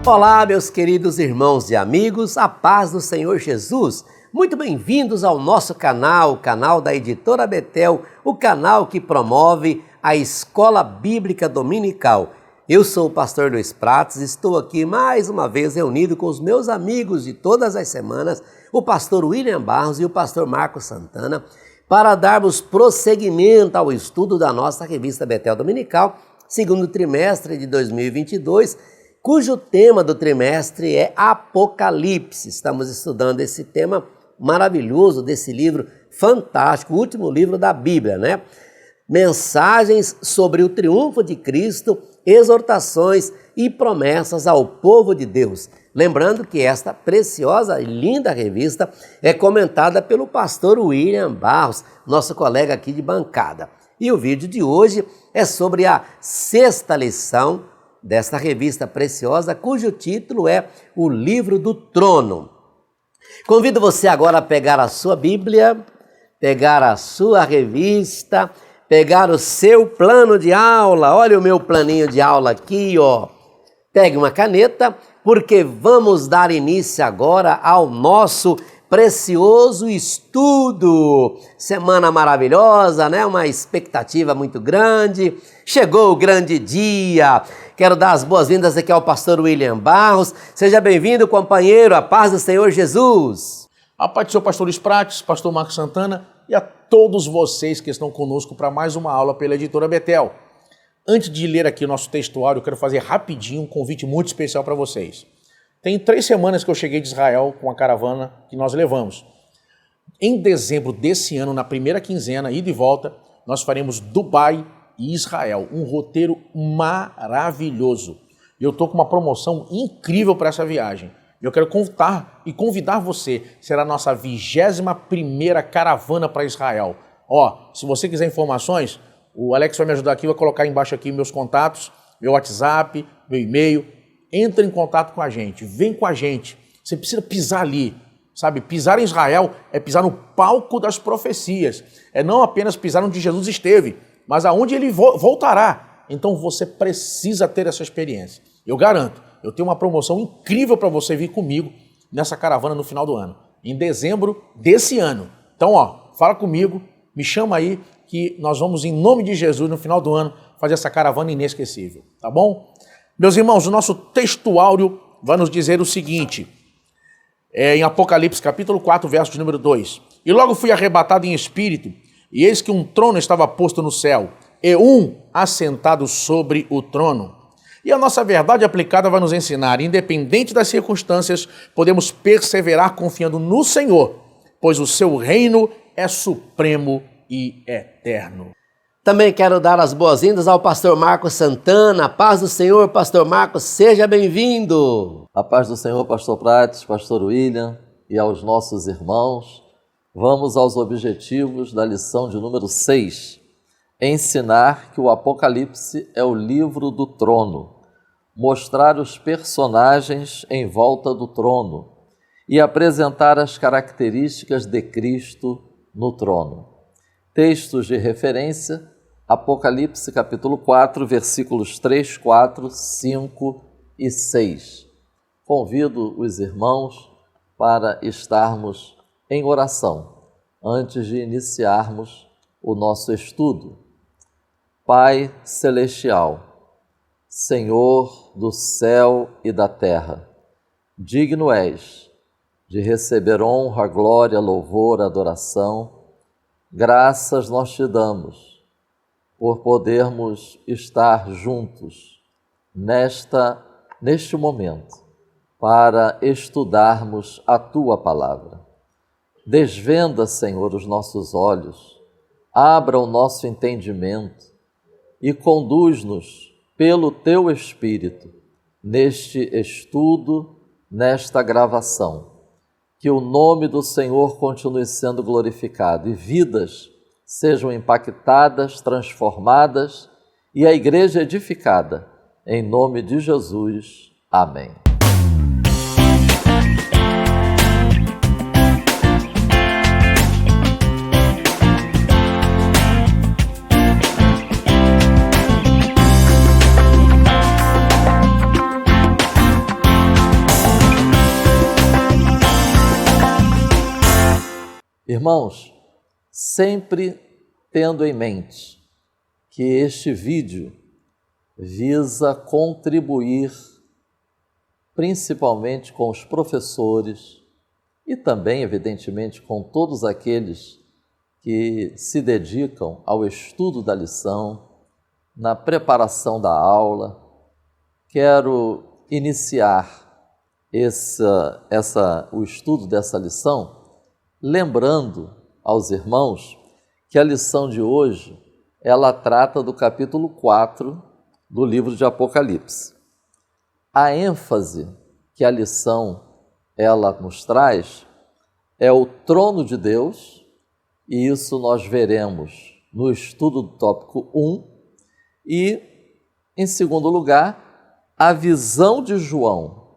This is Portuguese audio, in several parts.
Olá, meus queridos irmãos e amigos, a paz do Senhor Jesus. Muito bem-vindos ao nosso canal, o canal da Editora Betel, o canal que promove a Escola Bíblica Dominical. Eu sou o pastor Luiz Prates, estou aqui mais uma vez reunido com os meus amigos de todas as semanas, o pastor William Barros e o pastor Marcos Santana, para darmos prosseguimento ao estudo da nossa revista Betel Dominical, segundo trimestre de 2022, cujo tema do trimestre é Apocalipse. Estamos estudando esse tema maravilhoso desse livro fantástico, o último livro da Bíblia, né? Mensagens sobre o triunfo de Cristo, exortações e promessas ao povo de Deus. Lembrando que esta preciosa e linda revista é comentada pelo pastor William Barros, nosso colega aqui de bancada. E o vídeo de hoje é sobre a sexta lição desta revista preciosa, cujo título é O Livro do Trono. Convido você agora a pegar a sua Bíblia, pegar a sua revista, pegar o seu plano de aula. Olha o meu planinho de aula aqui, ó. Pegue uma caneta, porque vamos dar início agora ao nosso precioso estudo. Semana maravilhosa, né? Uma expectativa muito grande. Chegou o grande dia. Quero dar as boas-vindas aqui ao pastor William Barros. Seja bem-vindo, companheiro. A paz do Senhor Jesus. A paz do Senhor, pastor Luiz Prates, pastor Marcos Santana e a todos vocês que estão conosco para mais uma aula pela Editora Betel. Antes de ler aqui o nosso textuário, eu quero fazer rapidinho um convite muito especial para vocês. Tem 3 semanas que eu cheguei de Israel com a caravana que nós levamos. Em dezembro desse ano, na primeira quinzena, ida e volta, nós faremos Dubai e Israel. Um roteiro maravilhoso. E eu estou com uma promoção incrível para essa viagem. Eu quero contar e convidar você. Será a nossa 21ª caravana para Israel. Ó, se você quiser informações, o Alex vai me ajudar aqui, vai colocar embaixo aqui meus contatos, meu WhatsApp, meu e-mail. Entra em contato com a gente, vem com a gente. Você precisa pisar ali, sabe? Pisar em Israel é pisar no palco das profecias. É não apenas pisar onde Jesus esteve, mas aonde ele voltará. Então você precisa ter essa experiência. Eu garanto, eu tenho uma promoção incrível para você vir comigo nessa caravana no final do ano, em dezembro desse ano. Então, ó, fala comigo, me chama aí que nós vamos, em nome de Jesus, no final do ano, fazer essa caravana inesquecível, tá bom? Meus irmãos, o nosso textuário vai nos dizer o seguinte, em Apocalipse capítulo 4, verso de número 2. E logo fui arrebatado em espírito, e eis que um trono estava posto no céu, e um assentado sobre o trono. E a nossa verdade aplicada vai nos ensinar, independente das circunstâncias, podemos perseverar confiando no Senhor, pois o seu reino é supremo e eterno. Também quero dar as boas-vindas ao pastor Marcos Santana. A paz do Senhor, pastor Marcos, seja bem-vindo. A paz do Senhor, pastor Prates, pastor William e aos nossos irmãos. Vamos aos objetivos da lição de número 6. Ensinar que o Apocalipse é o livro do trono. Mostrar os personagens em volta do trono e apresentar as características de Cristo no trono. Textos de referência: Apocalipse capítulo 4, versículos 3, 4, 5 e 6. Convido os irmãos para estarmos em oração antes de iniciarmos o nosso estudo. Pai Celestial, Senhor do céu e da terra, digno és de receber honra, glória, louvor, adoração. Graças nós te damos por podermos estar juntos neste momento para estudarmos a Tua Palavra. Desvenda, Senhor, os nossos olhos, abra o nosso entendimento e conduz-nos pelo Teu Espírito neste estudo, nesta gravação. Que o nome do Senhor continue sendo glorificado e vidas sejam impactadas, transformadas e a igreja edificada. Em nome de Jesus. Amém. Irmãos, sempre tendo em mente que este vídeo visa contribuir principalmente com os professores e também, evidentemente, com todos aqueles que se dedicam ao estudo da lição, na preparação da aula. Quero iniciar o estudo dessa lição lembrando aos irmãos que a lição de hoje ela trata do capítulo 4 do livro de Apocalipse. A ênfase que a lição ela nos traz é o trono de Deus, e isso nós veremos no estudo do tópico 1, e, em segundo lugar, a visão de João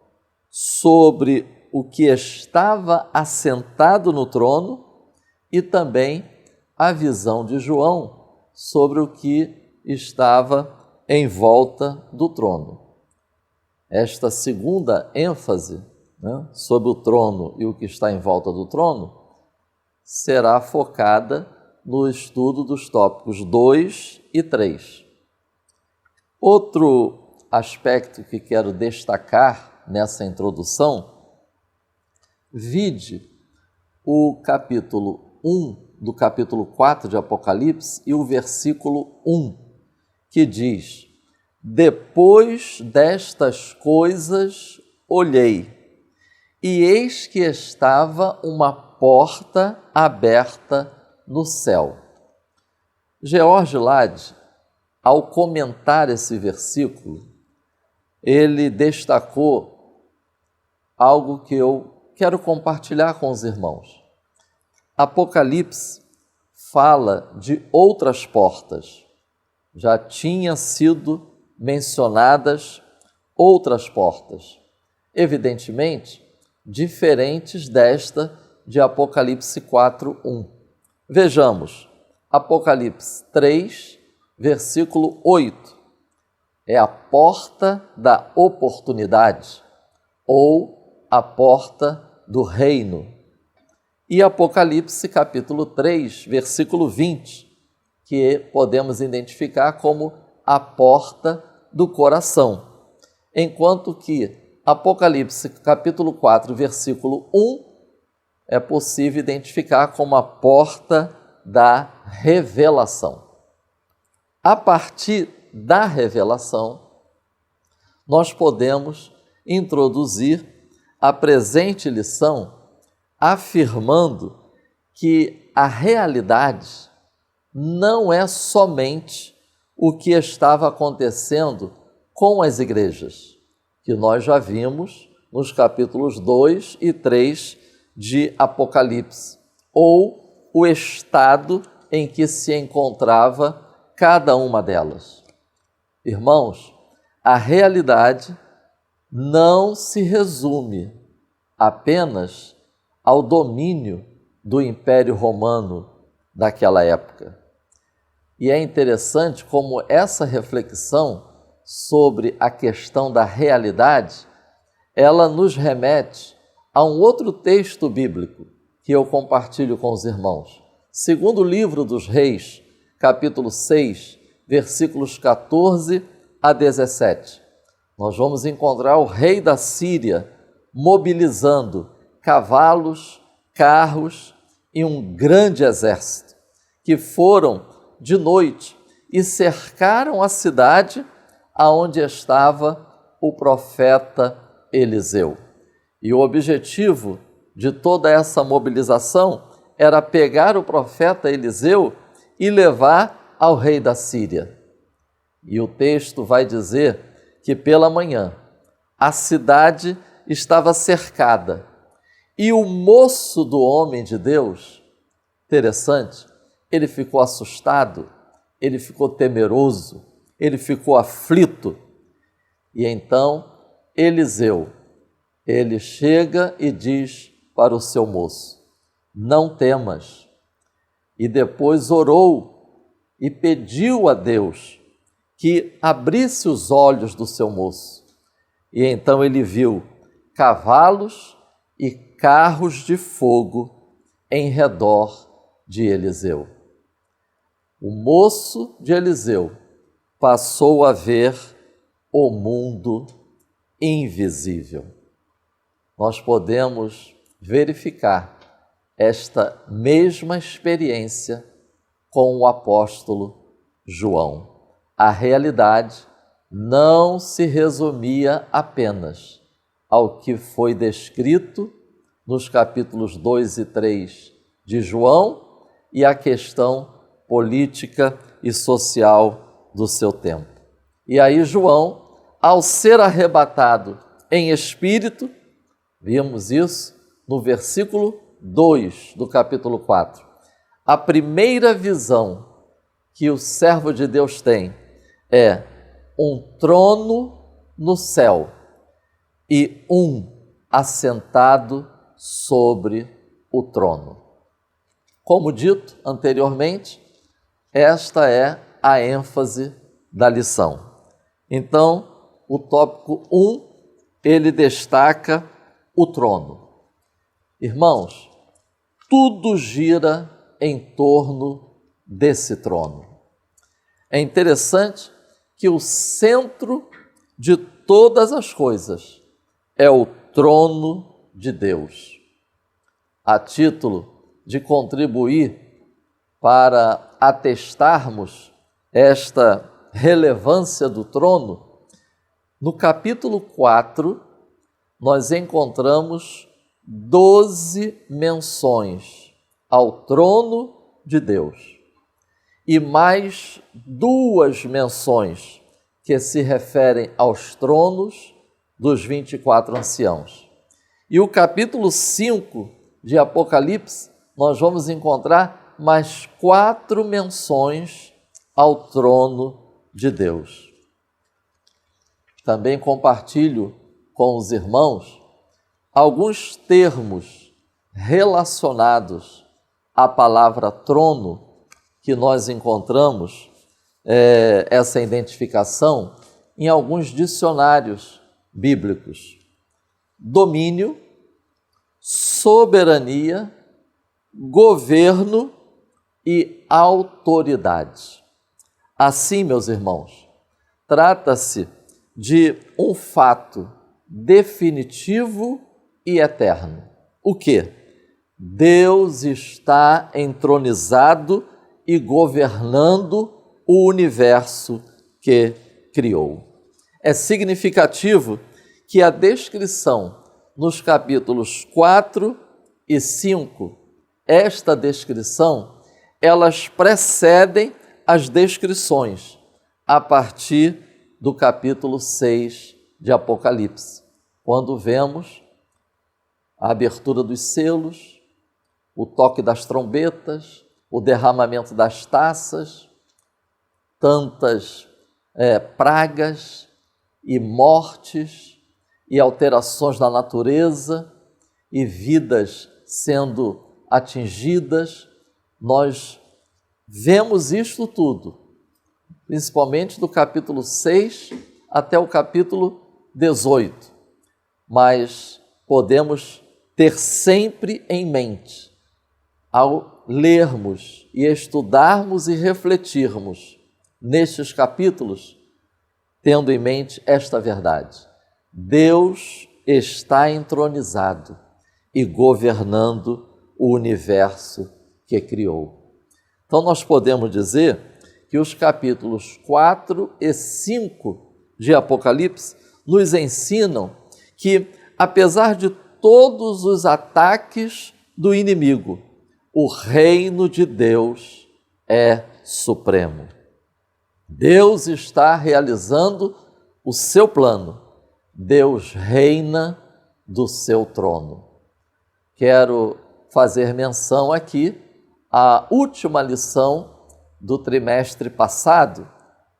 sobre o que estava assentado no trono e também a visão de João sobre o que estava em volta do trono. Esta segunda ênfase, sobre o trono e o que está em volta do trono, será focada no estudo dos tópicos 2 e 3. Outro aspecto que quero destacar nessa introdução, vide o capítulo 1 do capítulo 4 de Apocalipse e o versículo 1, que diz: depois destas coisas olhei, e eis que estava uma porta aberta no céu. George Lade, ao comentar esse versículo, ele destacou algo que eu quero compartilhar com os irmãos. Apocalipse fala de outras portas. Já tinha sido mencionadas outras portas, evidentemente diferentes desta de Apocalipse 4:1. Vejamos, Apocalipse 3, versículo 8, é a porta da oportunidade ou a porta do reino. E Apocalipse capítulo 3, versículo 20, que podemos identificar como a porta do coração, enquanto que Apocalipse capítulo 4, versículo 1, é possível identificar como a porta da revelação. A partir da revelação, nós podemos introduzir a presente lição afirmando que a realidade não é somente o que estava acontecendo com as igrejas, que nós já vimos nos capítulos 2 e 3 de Apocalipse, ou o estado em que se encontrava cada uma delas. Irmãos, a realidade não se resume apenas ao domínio do Império Romano daquela época. E é interessante como essa reflexão sobre a questão da realidade, ela nos remete a um outro texto bíblico que eu compartilho com os irmãos. Segundo o livro dos Reis, capítulo 6, versículos 14 a 17. Nós vamos encontrar o rei da Síria mobilizando cavalos, carros e um grande exército, que foram de noite e cercaram a cidade aonde estava o profeta Eliseu. E o objetivo de toda essa mobilização era pegar o profeta Eliseu e levar ao rei da Síria. E o texto vai dizer que pela manhã a cidade estava cercada e o moço do homem de Deus, interessante, ele ficou assustado, ele ficou temeroso, ele ficou aflito. E então Eliseu, ele chega e diz para o seu moço: não temas. E depois orou e pediu a Deus que abrisse os olhos do seu moço. E então ele viu cavalos e carros de fogo em redor de Eliseu. O moço de Eliseu passou a ver o mundo invisível. Nós podemos verificar esta mesma experiência com o apóstolo João. A realidade não se resumia apenas ao que foi descrito nos capítulos 2 e 3 de João e a questão política e social do seu tempo. E aí João, ao ser arrebatado em espírito, vimos isso no versículo 2 do capítulo 4. A primeira visão que o servo de Deus tem é um trono no céu e um assentado sobre o trono. Como dito anteriormente, esta é a ênfase da lição. Então, o tópico 1, ele destaca o trono. Irmãos, tudo gira em torno desse trono. É interessante que o centro de todas as coisas é o trono de Deus. A título de contribuir para atestarmos esta relevância do trono, no capítulo 4, nós encontramos 12 menções ao trono de Deus e mais 2 menções que se referem aos tronos dos 24 anciãos. E o capítulo 5 de Apocalipse, nós vamos encontrar mais 4 menções ao trono de Deus. Também compartilho com os irmãos alguns termos relacionados à palavra trono que nós encontramos essa identificação em alguns dicionários bíblicos. Domínio, soberania, governo e autoridade. Assim, meus irmãos, trata-se de um fato definitivo e eterno. O quê? Deus está entronizado e governando o universo que criou. É significativo que a descrição nos capítulos 4 e 5, esta descrição, elas precedem as descrições a partir do capítulo 6 de Apocalipse, quando vemos a abertura dos selos, o toque das trombetas, o derramamento das taças, tantas pragas e mortes e alterações na natureza e vidas sendo atingidas. Nós vemos isto tudo, principalmente do capítulo 6 até o capítulo 18, mas podemos ter sempre em mente, ao lermos e estudarmos e refletirmos nestes capítulos, tendo em mente esta verdade: Deus está entronizado e governando o universo que criou. Então nós podemos dizer que os capítulos 4 e 5 de Apocalipse nos ensinam que, apesar de todos os ataques do inimigo, o reino de Deus é supremo. Deus está realizando o seu plano. Deus reina do seu trono. Quero fazer menção aqui à última lição do trimestre passado,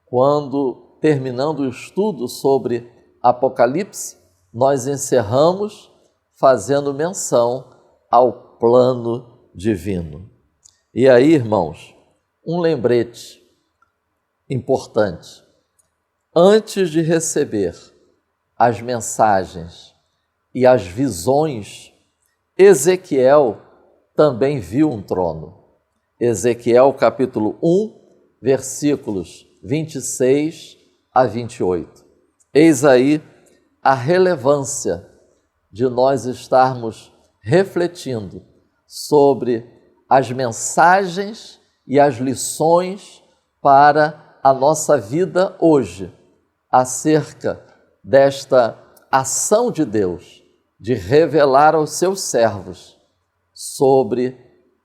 quando, terminando o estudo sobre Apocalipse, nós encerramos fazendo menção ao plano divino. E aí, irmãos, um lembrete importante. Antes de receber as mensagens e as visões, Ezequiel também viu um trono. Ezequiel capítulo 1, versículos 26 a 28. Eis aí a relevância de nós estarmos refletindo sobre as mensagens e as lições para a nossa vida hoje, acerca desta ação de Deus de revelar aos seus servos sobre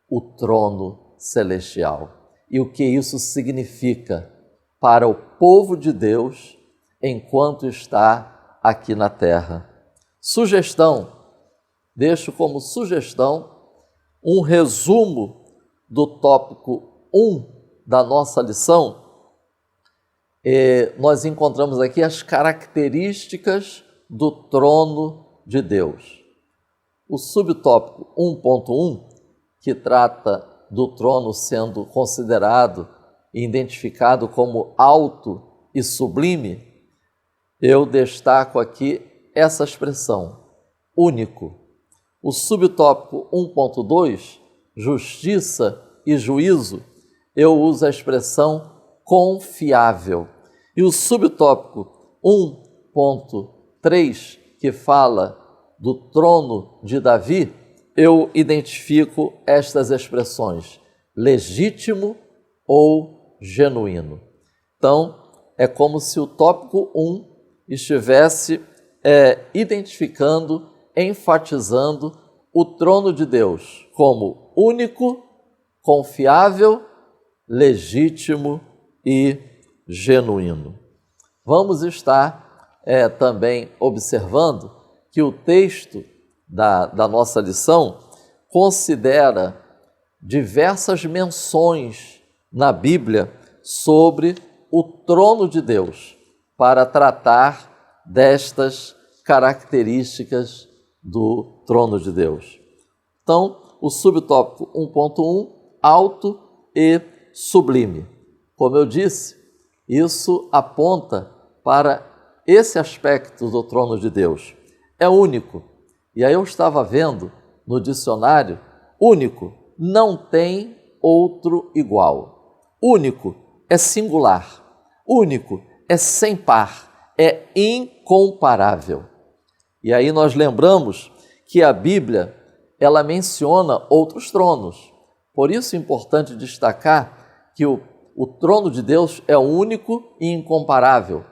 o trono celestial e o que isso significa para o povo de Deus enquanto está aqui na terra. Sugestão, deixo como sugestão um resumo do tópico 1 da nossa lição. Nós encontramos aqui as características do trono de Deus. O subtópico 1.1, que trata do trono sendo considerado e identificado como alto e sublime, eu destaco aqui essa expressão, único. O subtópico 1.2, justiça e juízo, eu uso a expressão confiável. E o subtópico 1.3, que fala do trono de Davi, eu identifico estas expressões, legítimo ou genuíno. Então, é como se o tópico 1 estivesse identificando, enfatizando o trono de Deus como único, confiável, legítimo e genuíno. Vamos estar também observando que o texto da nossa lição considera diversas menções na Bíblia sobre o trono de Deus para tratar destas características do trono de Deus. Então, o subtópico 1.1, alto e sublime. Como eu disse, isso aponta para esse aspecto do trono de Deus. É único. E aí eu estava vendo no dicionário, único, não tem outro igual. Único é singular. Único é sem par, é incomparável. E aí nós lembramos que a Bíblia, ela menciona outros tronos. Por isso é importante destacar que o trono de Deus é único e incomparável,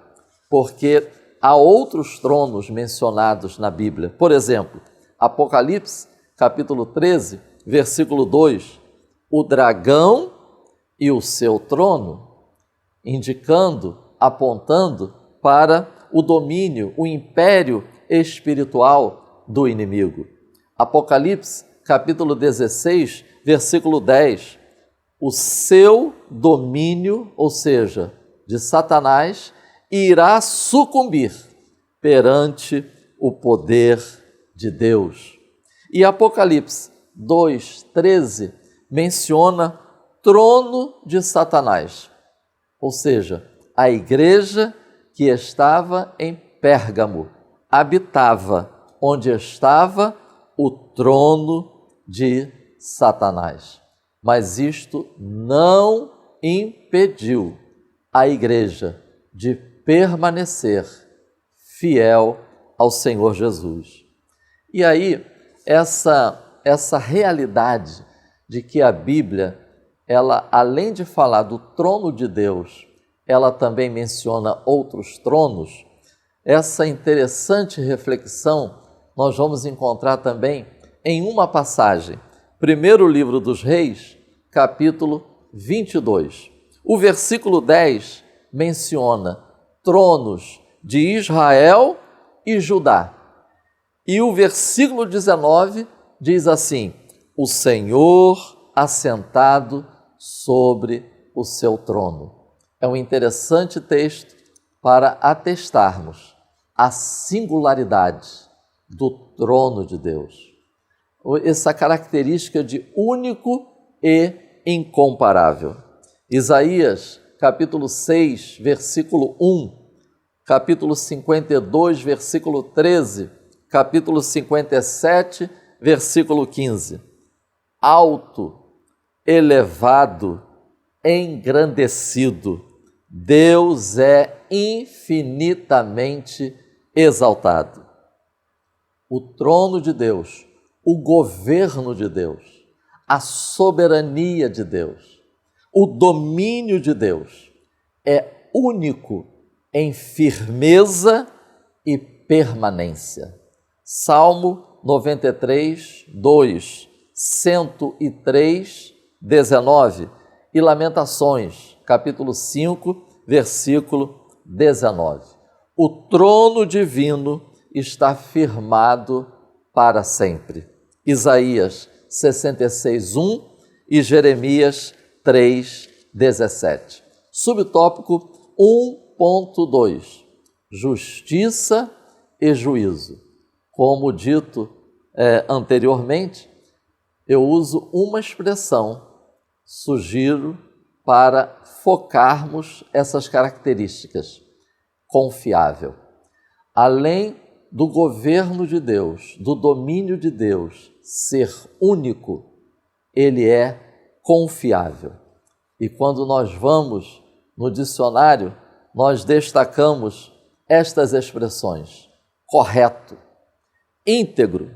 porque há outros tronos mencionados na Bíblia. Por exemplo, Apocalipse, capítulo 13, versículo 2, o dragão e o seu trono, indicando, apontando para o domínio, o império espiritual do inimigo. Apocalipse, capítulo 16, versículo 10, o seu domínio, ou seja, de Satanás, irá sucumbir perante o poder de Deus. E Apocalipse 2:13 menciona trono de Satanás, ou seja, a igreja que estava em Pérgamo habitava onde estava o trono de Satanás. Mas isto não impediu a igreja de permanecer fiel ao Senhor Jesus. E aí, essa realidade de que a Bíblia, ela, além de falar do trono de Deus, ela também menciona outros tronos, essa interessante reflexão nós vamos encontrar também em uma passagem, primeiro livro dos Reis, capítulo 22. O versículo 10 menciona tronos de Israel e Judá. E o versículo 19 diz assim: o Senhor assentado sobre o seu trono. É um interessante texto para atestarmos a singularidade do trono de Deus. Essa característica de único e incomparável. Isaías, capítulo 6, versículo 1, capítulo 52, versículo 13, capítulo 57, versículo 15. alto, elevado, engrandecido. Deus é infinitamente exaltado. O trono de Deus, o governo de Deus, a soberania de Deus, o domínio de Deus é único em firmeza e permanência. Salmo 93, 2, 103, 19 e Lamentações, capítulo 5, versículo 19. O trono divino está firmado para sempre. Isaías 66, 1 e Jeremias 3, 17. Subtópico 1.2. Justiça e juízo. Como dito anteriormente, eu uso uma expressão, sugiro para focarmos essas características. Confiável. Além do governo de Deus, do domínio de Deus ser único, ele é confiável. E quando nós vamos no dicionário, nós destacamos estas expressões: correto, íntegro,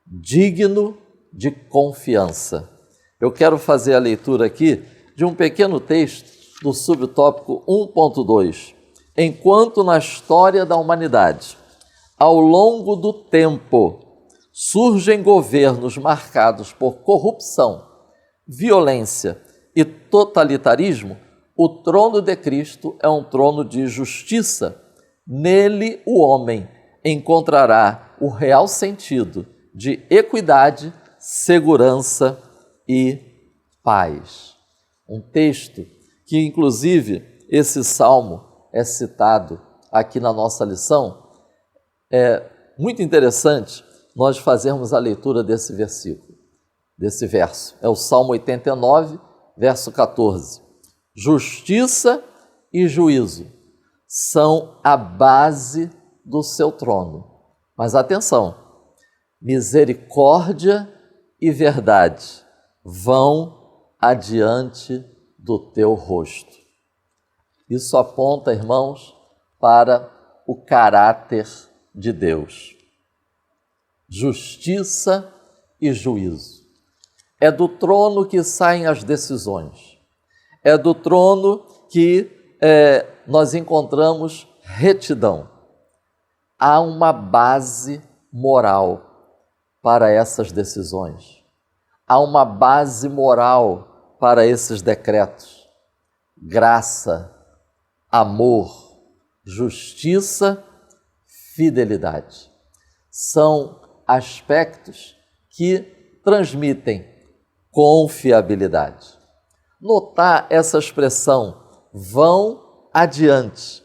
digno de confiança. Eu quero fazer a leitura aqui de um pequeno texto do subtópico 1.2. Enquanto na história da humanidade, ao longo do tempo, surgem governos marcados por corrupção, violência e totalitarismo, o trono de Cristo é um trono de justiça. Nele o homem encontrará o real sentido de equidade, segurança e paz. Um texto que, inclusive, esse salmo é citado aqui na nossa lição. É muito interessante nós fazermos a leitura desse versículo, desse verso. É o Salmo 89, verso 14. Justiça e juízo são a base do seu trono. Mas atenção, misericórdia e verdade vão adiante do teu rosto. Isso aponta, irmãos, para o caráter de Deus. Justiça e juízo. É do trono que saem as decisões. É do trono que nós encontramos retidão. Há uma base moral para essas decisões. Há uma base moral para esses decretos. Graça, amor, justiça, fidelidade. São aspectos que transmitem confiabilidade. Notar essa expressão, vão adiante.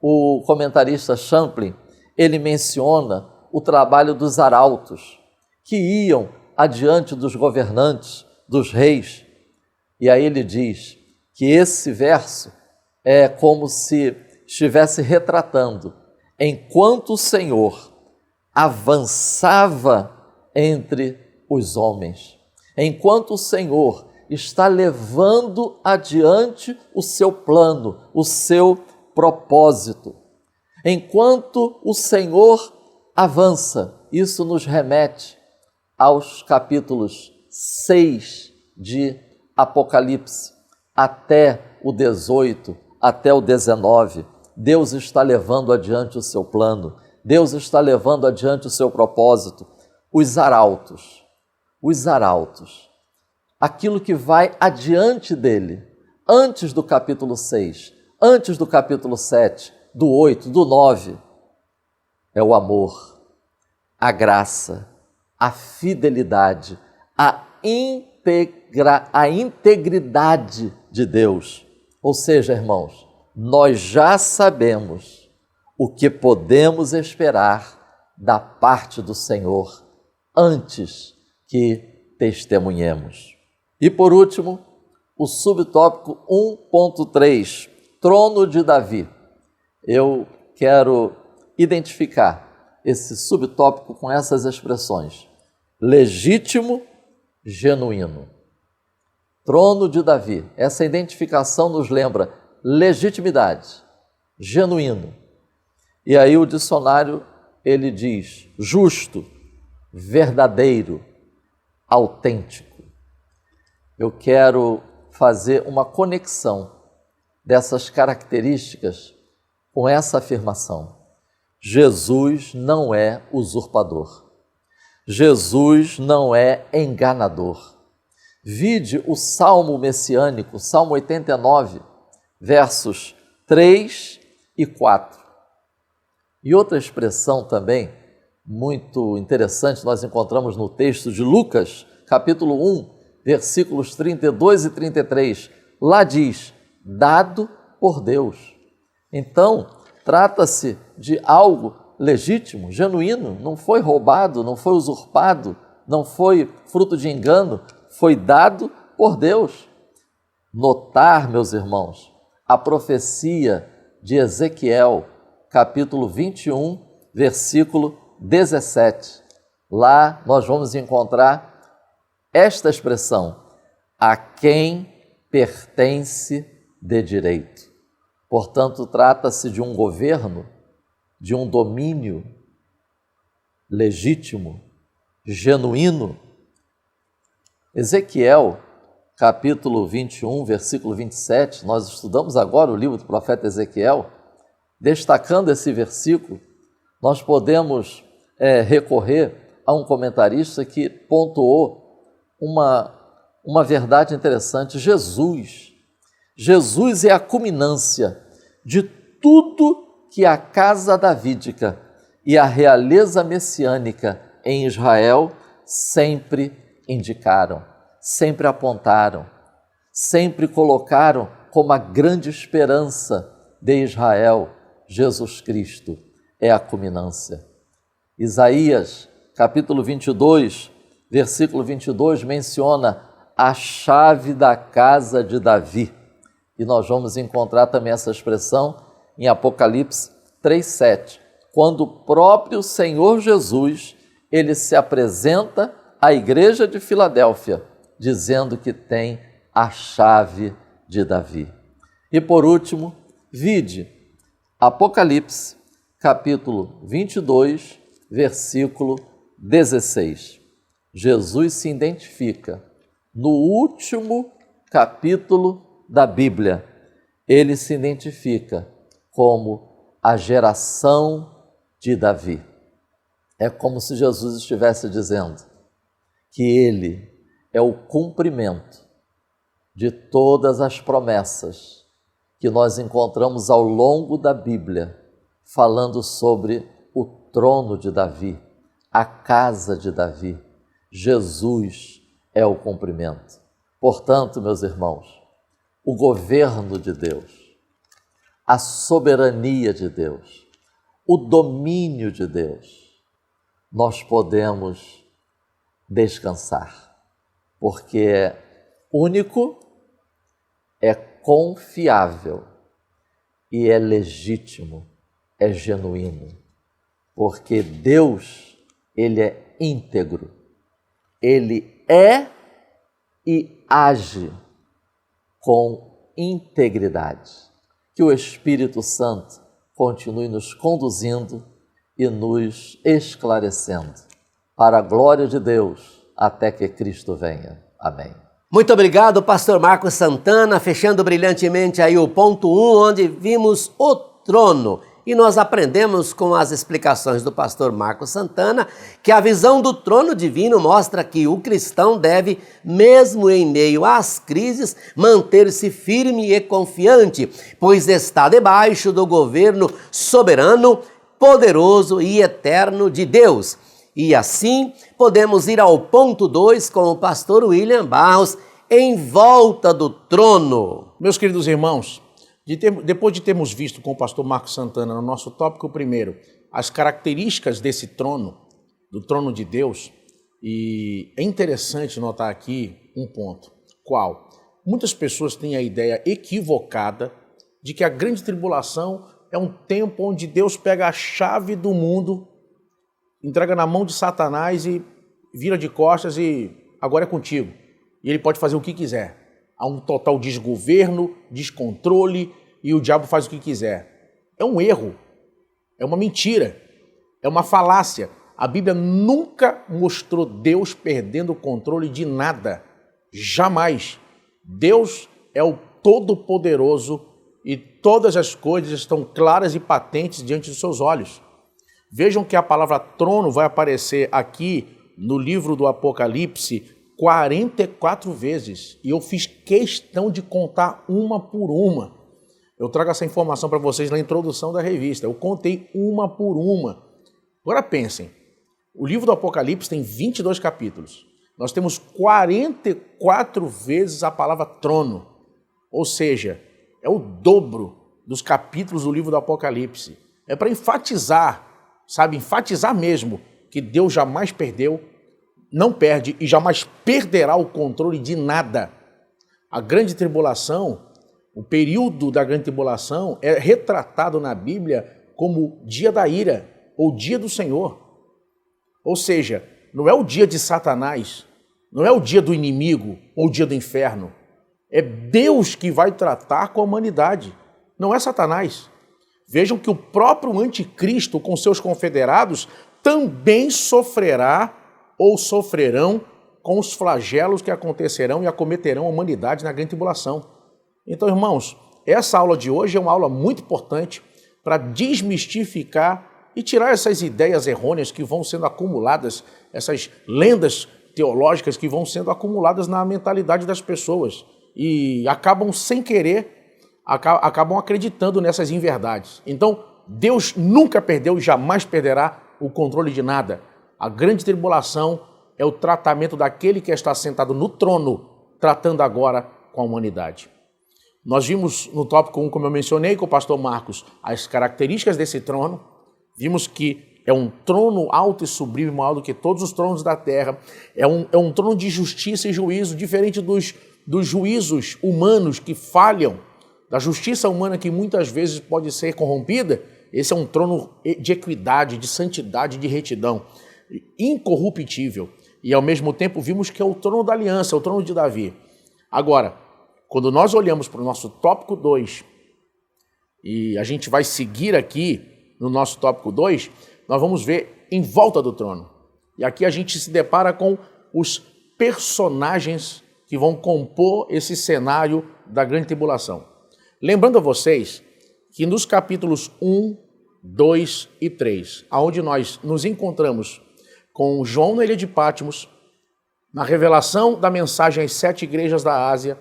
O comentarista Champlin, ele menciona o trabalho dos arautos, que iam adiante dos governantes, dos reis. E aí ele diz que esse verso é como se estivesse retratando, enquanto o Senhor avançava entre os homens, enquanto o Senhor está levando adiante o seu plano, o seu propósito. Enquanto o Senhor avança, isso nos remete aos capítulos 6 de Apocalipse, até o 18, até o 19. Deus está levando adiante o seu plano, Deus está levando adiante o seu propósito. Os arautos, aquilo que vai adiante dele, antes do capítulo 6, antes do capítulo 7, do 8, do 9, é o amor, a graça, a fidelidade, a integridade de Deus. Ou seja, irmãos, nós já sabemos o que podemos esperar da parte do Senhor antes que testemunhemos. E por último, o subtópico 1.3, trono de Davi. Eu quero identificar esse subtópico com essas expressões: legítimo, genuíno. Trono de Davi. Essa identificação nos lembra legitimidade, genuíno. E aí o dicionário, ele diz justo, verdadeiro, autêntico. Eu quero fazer uma conexão dessas características com essa afirmação. Jesus não é usurpador. Jesus não é enganador. Vide o Salmo messiânico, Salmo 89, versos 3 e 4. E outra expressão também muito interessante nós encontramos no texto de Lucas, capítulo 1, versículos 32 e 33. Lá diz, dado por Deus. Então, trata-se de algo legítimo, genuíno, não foi roubado, não foi usurpado, não foi fruto de engano, foi dado por Deus. Notar, meus irmãos, a profecia de Ezequiel, capítulo 21, versículo 17. Lá nós vamos encontrar esta expressão, a quem pertence de direito. Portanto, trata-se de um governo, de um domínio legítimo, genuíno. Ezequiel, capítulo 21, versículo 27, nós estudamos agora o livro do profeta Ezequiel. Destacando esse versículo, nós podemos recorrer a um comentarista que pontuou uma verdade interessante. Jesus é a culminância de tudo que a casa davídica e a realeza messiânica em Israel sempre indicaram, sempre apontaram, sempre colocaram como a grande esperança de Israel. Jesus Cristo é a culminância. Isaías, capítulo 22, versículo 22, menciona a chave da casa de Davi. E nós vamos encontrar também essa expressão em Apocalipse 3:7, quando o próprio Senhor Jesus, ele se apresenta à igreja de Filadélfia, dizendo que tem a chave de Davi. E por último, vide Apocalipse, capítulo 22, versículo 16. Jesus se identifica no último capítulo da Bíblia. Ele se identifica como a geração de Davi. É como se Jesus estivesse dizendo que ele é o cumprimento de todas as promessas que nós encontramos ao longo da Bíblia, falando sobre o trono de Davi, a casa de Davi. Jesus é o cumprimento. Portanto, meus irmãos, o governo de Deus, a soberania de Deus, o domínio de Deus, nós podemos descansar, porque é único, é confiável e é legítimo, é genuíno, porque Deus, ele é íntegro, ele é e age com integridade. Que o Espírito Santo continue nos conduzindo e nos esclarecendo, para a glória de Deus, até que Cristo venha. Amém. Muito obrigado, pastor Marcos Santana, fechando brilhantemente aí o ponto 1, onde vimos o trono. E nós aprendemos com as explicações do pastor Marcos Santana que a visão do trono divino mostra que o cristão deve, mesmo em meio às crises, manter-se firme e confiante, pois está debaixo do governo soberano, poderoso e eterno de Deus. E assim podemos ir ao ponto 2 com o pastor William Barros, em volta do trono. Meus queridos irmãos, depois de termos visto com o pastor Marcos Santana, no nosso tópico primeiro, as características desse trono, do trono de Deus, e é interessante notar aqui um ponto. Qual? Muitas pessoas têm a ideia equivocada de que a grande tribulação é um tempo onde Deus pega a chave do mundo, entrega na mão de Satanás e vira de costas e agora é contigo. E ele pode fazer o que quiser. Há um total desgoverno, descontrole, e o diabo faz o que quiser. É um erro, é uma mentira, é uma falácia. A Bíblia nunca mostrou Deus perdendo o controle de nada. Jamais. Deus é o Todo-Poderoso e todas as coisas estão claras e patentes diante dos seus olhos. Vejam que a palavra trono vai aparecer aqui no livro do Apocalipse 44 vezes. E eu fiz questão de contar uma por uma. Eu trago essa informação para vocês na introdução da revista. Eu contei uma por uma. Agora pensem, o livro do Apocalipse tem 22 capítulos. Nós temos 44 vezes a palavra trono. Ou seja, é o dobro dos capítulos do livro do Apocalipse. É para enfatizar, sabe, enfatizar mesmo que Deus jamais perdeu, não perde e jamais perderá o controle de nada. A grande tribulação, o período da grande tribulação é retratado na Bíblia como dia da ira ou dia do Senhor. Ou seja, não é o dia de Satanás, não é o dia do inimigo ou o dia do inferno. É Deus que vai tratar com a humanidade, não é Satanás. Vejam que o próprio anticristo com seus confederados também sofrerá ou sofrerão com os flagelos que acontecerão e acometerão a humanidade na grande tribulação. Então, irmãos, essa aula de hoje é uma aula muito importante para desmistificar e tirar essas ideias errôneas que vão sendo acumuladas, essas lendas teológicas que vão sendo acumuladas na mentalidade das pessoas e acabam sem querer, acabam acreditando nessas inverdades. Então, Deus nunca perdeu e jamais perderá o controle de nada. A grande tribulação é o tratamento daquele que está sentado no trono, tratando agora com a humanidade. Nós vimos no tópico 1, como eu mencionei com o pastor Marcos, as características desse trono. Vimos que é um trono alto e sublime, maior do que todos os tronos da terra. É um trono de justiça e juízo, diferente dos juízos humanos que falham, da justiça humana que muitas vezes pode ser corrompida. Esse é um trono de equidade, de santidade, de retidão, incorruptível. E ao mesmo tempo vimos que é o trono da aliança, o trono de Davi. Agora, quando nós olhamos para o nosso tópico 2, e a gente vai seguir aqui no nosso tópico 2, nós vamos ver em volta do trono. E aqui a gente se depara com os personagens que vão compor esse cenário da grande tribulação. Lembrando a vocês que nos capítulos 1, 2 e 3, onde nós nos encontramos com João na ilha de Patmos, na revelação da mensagem às 7 igrejas da Ásia,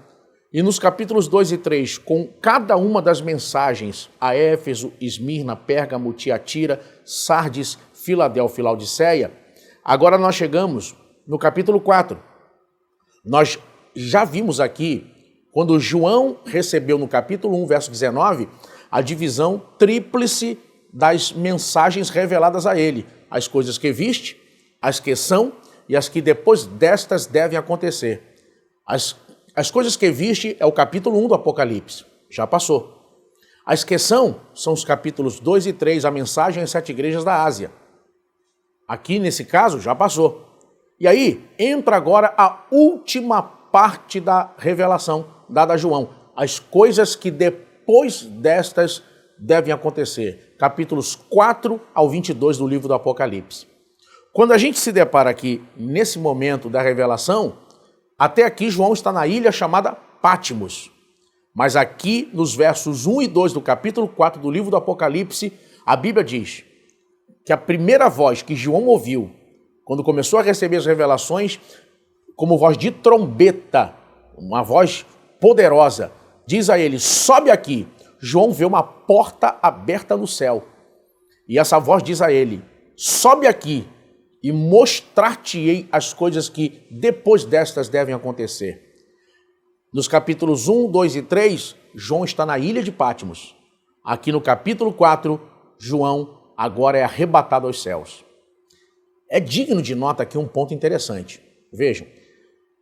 e nos capítulos 2 e 3, com cada uma das mensagens a Éfeso, Esmirna, Pérgamo, Tiatira, Sardes, Filadélfia e Laodiceia, agora nós chegamos no capítulo 4. Nós já vimos aqui, quando João recebeu no capítulo 1, verso 19, a divisão tríplice das mensagens reveladas a ele. As coisas que viste, as que são e as que depois destas devem acontecer. As coisas que viste é o capítulo 1 do Apocalipse, já passou. As que são os capítulos 2 e 3, a mensagem às 7 igrejas da Ásia. Aqui, nesse caso, já passou. E aí, entra agora a última parte da revelação dada a João. As coisas que depois destas devem acontecer. Capítulos 4 ao 22 do livro do Apocalipse. Quando a gente se depara aqui, nesse momento da revelação, até aqui João está na ilha chamada Patmos. Mas aqui, nos versos 1 e 2 do capítulo 4 do livro do Apocalipse, a Bíblia diz que a primeira voz que João ouviu, quando começou a receber as revelações, como voz de trombeta, uma voz poderosa, diz a ele, sobe aqui. João vê uma porta aberta no céu. E essa voz diz a ele, sobe aqui e mostrar-te-ei as coisas que depois destas devem acontecer. Nos capítulos 1, 2 e 3, João está na ilha de Patmos. Aqui no capítulo 4, João agora é arrebatado aos céus. É digno de nota aqui um ponto interessante. Vejam,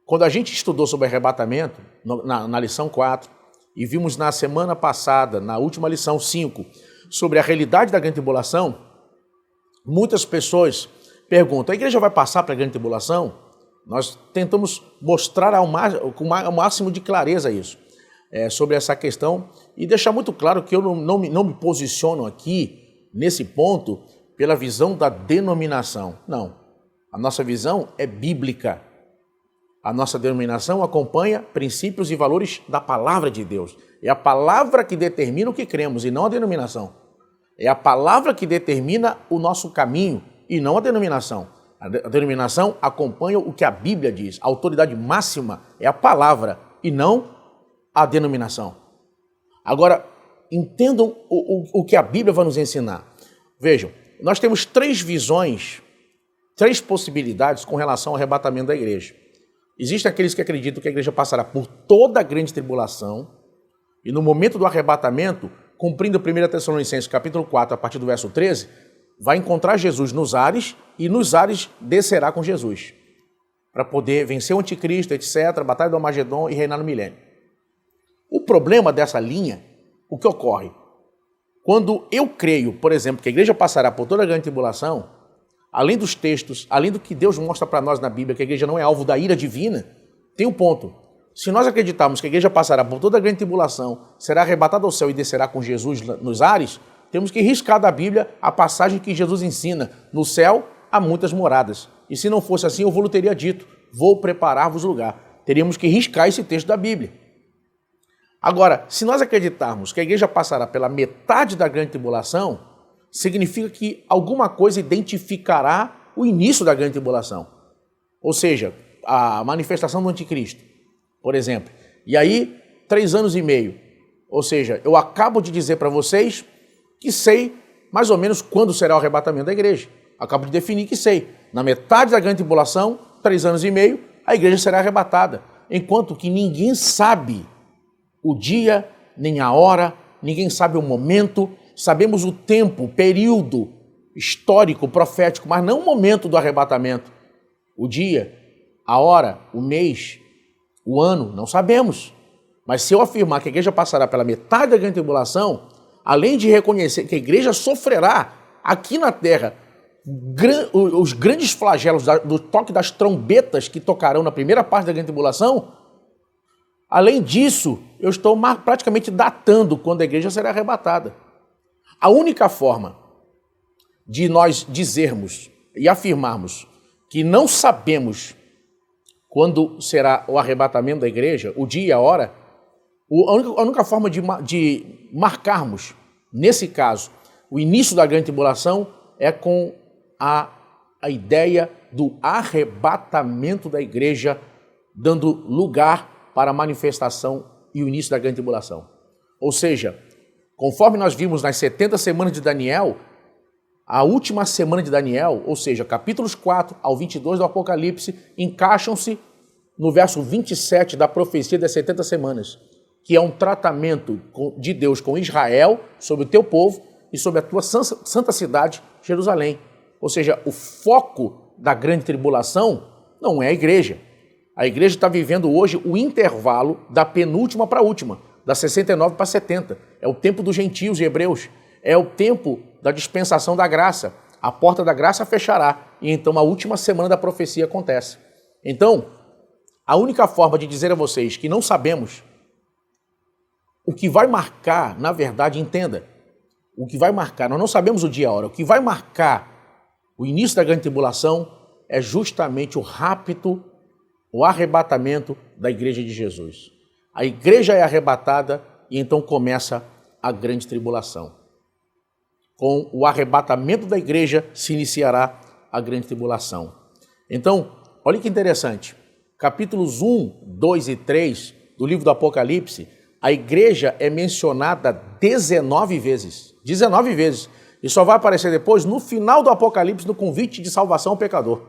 quando a gente estudou sobre arrebatamento, na lição 4, e vimos na semana passada, na última lição 5, sobre a realidade da grande tribulação, muitas pessoas perguntam, a igreja vai passar para a grande tribulação? Nós tentamos mostrar com o máximo de clareza isso, sobre essa questão, e deixar muito claro que eu não me posiciono aqui, nesse ponto, pela visão da denominação. Não. A nossa visão é bíblica. A nossa denominação acompanha princípios e valores da palavra de Deus. É a palavra que determina o que cremos e não a denominação. É a palavra que determina o nosso caminho e não a denominação. A denominação acompanha o que a Bíblia diz. A autoridade máxima é a palavra e não a denominação. Agora, entendam o que a Bíblia vai nos ensinar. Vejam, nós temos 3 visões, 3 possibilidades com relação ao arrebatamento da igreja. Existem aqueles que acreditam que a igreja passará por toda a grande tribulação e no momento do arrebatamento, cumprindo 1 Tessalonicenses capítulo 4, a partir do verso 13, vai encontrar Jesus nos ares e nos ares descerá com Jesus para poder vencer o anticristo, etc., a batalha do Armagedon e reinar no milênio. O problema dessa linha, o que ocorre? Quando eu creio, por exemplo, que a igreja passará por toda a grande tribulação, além dos textos, além do que Deus mostra para nós na Bíblia, que a igreja não é alvo da ira divina, tem um ponto. Se nós acreditarmos que a igreja passará por toda a grande tribulação, será arrebatada ao céu e descerá com Jesus nos ares, temos que riscar da Bíblia a passagem que Jesus ensina. No céu há muitas moradas. E se não fosse assim, eu vou teria dito, vou preparar-vos lugar. Teríamos que riscar esse texto da Bíblia. Agora, se nós acreditarmos que a igreja passará pela metade da grande tribulação, significa que alguma coisa identificará o início da grande tribulação. Ou seja, a manifestação do anticristo, por exemplo. E aí, 3 anos e meio. Ou seja, eu acabo de dizer para vocês que sei mais ou menos quando será o arrebatamento da igreja. Acabo de definir que sei. Na metade da grande tribulação, 3 anos e meio, a igreja será arrebatada. Enquanto que ninguém sabe o dia, nem a hora, ninguém sabe o momento. Sabemos o tempo, o período histórico, profético, mas não o momento do arrebatamento. O dia, a hora, o mês, o ano, não sabemos. Mas se eu afirmar que a igreja passará pela metade da grande tribulação, além de reconhecer que a igreja sofrerá aqui na terra os grandes flagelos do toque das trombetas que tocarão na primeira parte da grande tribulação, além disso, eu estou praticamente datando quando a igreja será arrebatada. A única forma de nós dizermos e afirmarmos que não sabemos quando será o arrebatamento da igreja, o dia e a hora, a única forma de marcarmos, nesse caso, o início da grande tribulação é com a ideia do arrebatamento da igreja, dando lugar para a manifestação e o início da grande tribulação. Ou seja, conforme nós vimos nas 70 semanas de Daniel, a última semana de Daniel, ou seja, capítulos 4 ao 22 do Apocalipse, encaixam-se no verso 27 da profecia das 70 semanas, que é um tratamento de Deus com Israel, sobre o teu povo e sobre a tua santa cidade, Jerusalém. Ou seja, o foco da grande tribulação não é a igreja. A igreja está vivendo hoje o intervalo da penúltima para a última, da 69 para 70. É o tempo dos gentios e hebreus. É o tempo da dispensação da graça. A porta da graça fechará e então a última semana da profecia acontece. Então, a única forma de dizer a vocês que não sabemos o que vai marcar, na verdade, entenda, o que vai marcar, nós não sabemos o dia e a hora, o que vai marcar o início da grande tribulação é justamente o rapto, o arrebatamento da igreja de Jesus. A igreja é arrebatada e então começa a grande tribulação. Com o arrebatamento da igreja se iniciará a grande tribulação. Então, olha que interessante, capítulos 1, 2 e 3 do livro do Apocalipse, a igreja é mencionada 19 vezes. 19 vezes. E só vai aparecer depois, no final do Apocalipse, no convite de salvação ao pecador.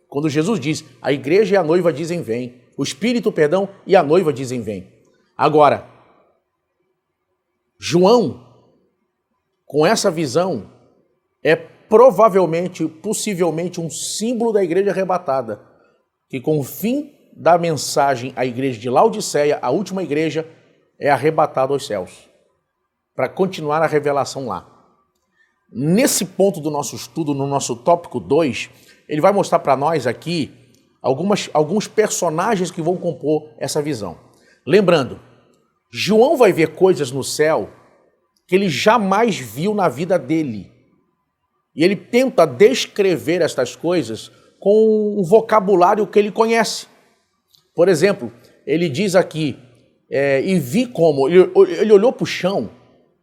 Quando Jesus diz, a igreja e a noiva dizem vem. O Espírito, perdão, e a noiva dizem vem. Agora, João, com essa visão, é provavelmente, possivelmente, um símbolo da igreja arrebatada, que com o fim da mensagem à igreja de Laodiceia, a última igreja, é arrebatado aos céus, para continuar a revelação lá. Nesse ponto do nosso estudo, no nosso tópico 2, ele vai mostrar para nós aqui alguns personagens que vão compor essa visão. Lembrando, João vai ver coisas no céu que ele jamais viu na vida dele. E ele tenta descrever estas coisas com um vocabulário que ele conhece. Por exemplo, ele diz aqui, e vi como, ele olhou para o chão,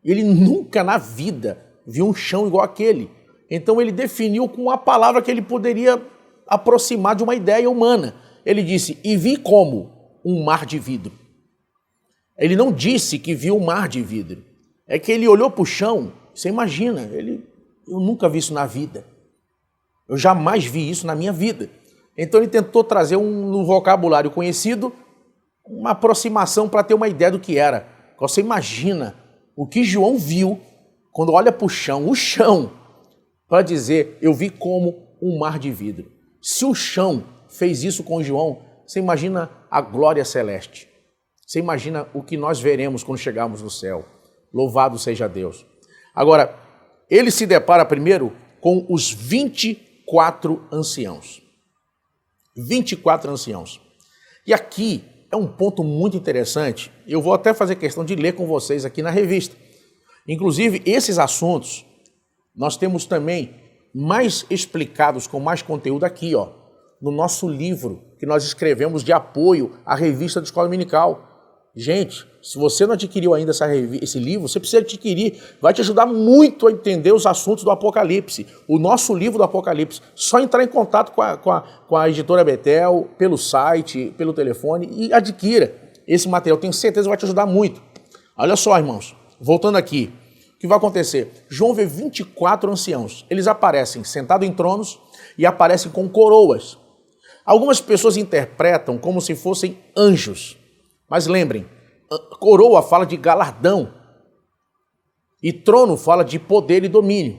ele nunca na vida viu um chão igual aquele. Então ele definiu com uma palavra que ele poderia aproximar de uma ideia humana. Ele disse, e vi como um mar de vidro. Ele não disse que viu um mar de vidro. É que ele olhou para o chão, você imagina, eu nunca vi isso na vida. Eu jamais vi isso na minha vida. Então ele tentou trazer no vocabulário conhecido uma aproximação para ter uma ideia do que era. Você imagina o que João viu quando olha para o chão, para dizer, eu vi como um mar de vidro. Se o chão fez isso com João, você imagina a glória celeste. Você imagina o que nós veremos quando chegarmos no céu. Louvado seja Deus. Agora, ele se depara primeiro com os 24 anciãos. 24 anciãos. E aqui é um ponto muito interessante. Eu vou até fazer questão de ler com vocês aqui na revista. Inclusive, esses assuntos nós temos também mais explicados, com mais conteúdo aqui, no nosso livro que nós escrevemos de apoio à revista da Escola Dominical. Gente, se você não adquiriu ainda esse livro, você precisa adquirir. Vai te ajudar muito a entender os assuntos do Apocalipse. O nosso livro do Apocalipse. Só entrar em contato com a editora Betel, pelo site, pelo telefone e adquira esse material. Tenho certeza que vai te ajudar muito. Olha só, irmãos. Voltando aqui. O que vai acontecer? João vê 24 anciãos. Eles aparecem sentados em tronos e aparecem com coroas. Algumas pessoas interpretam como se fossem anjos. Mas lembrem, coroa fala de galardão e trono fala de poder e domínio.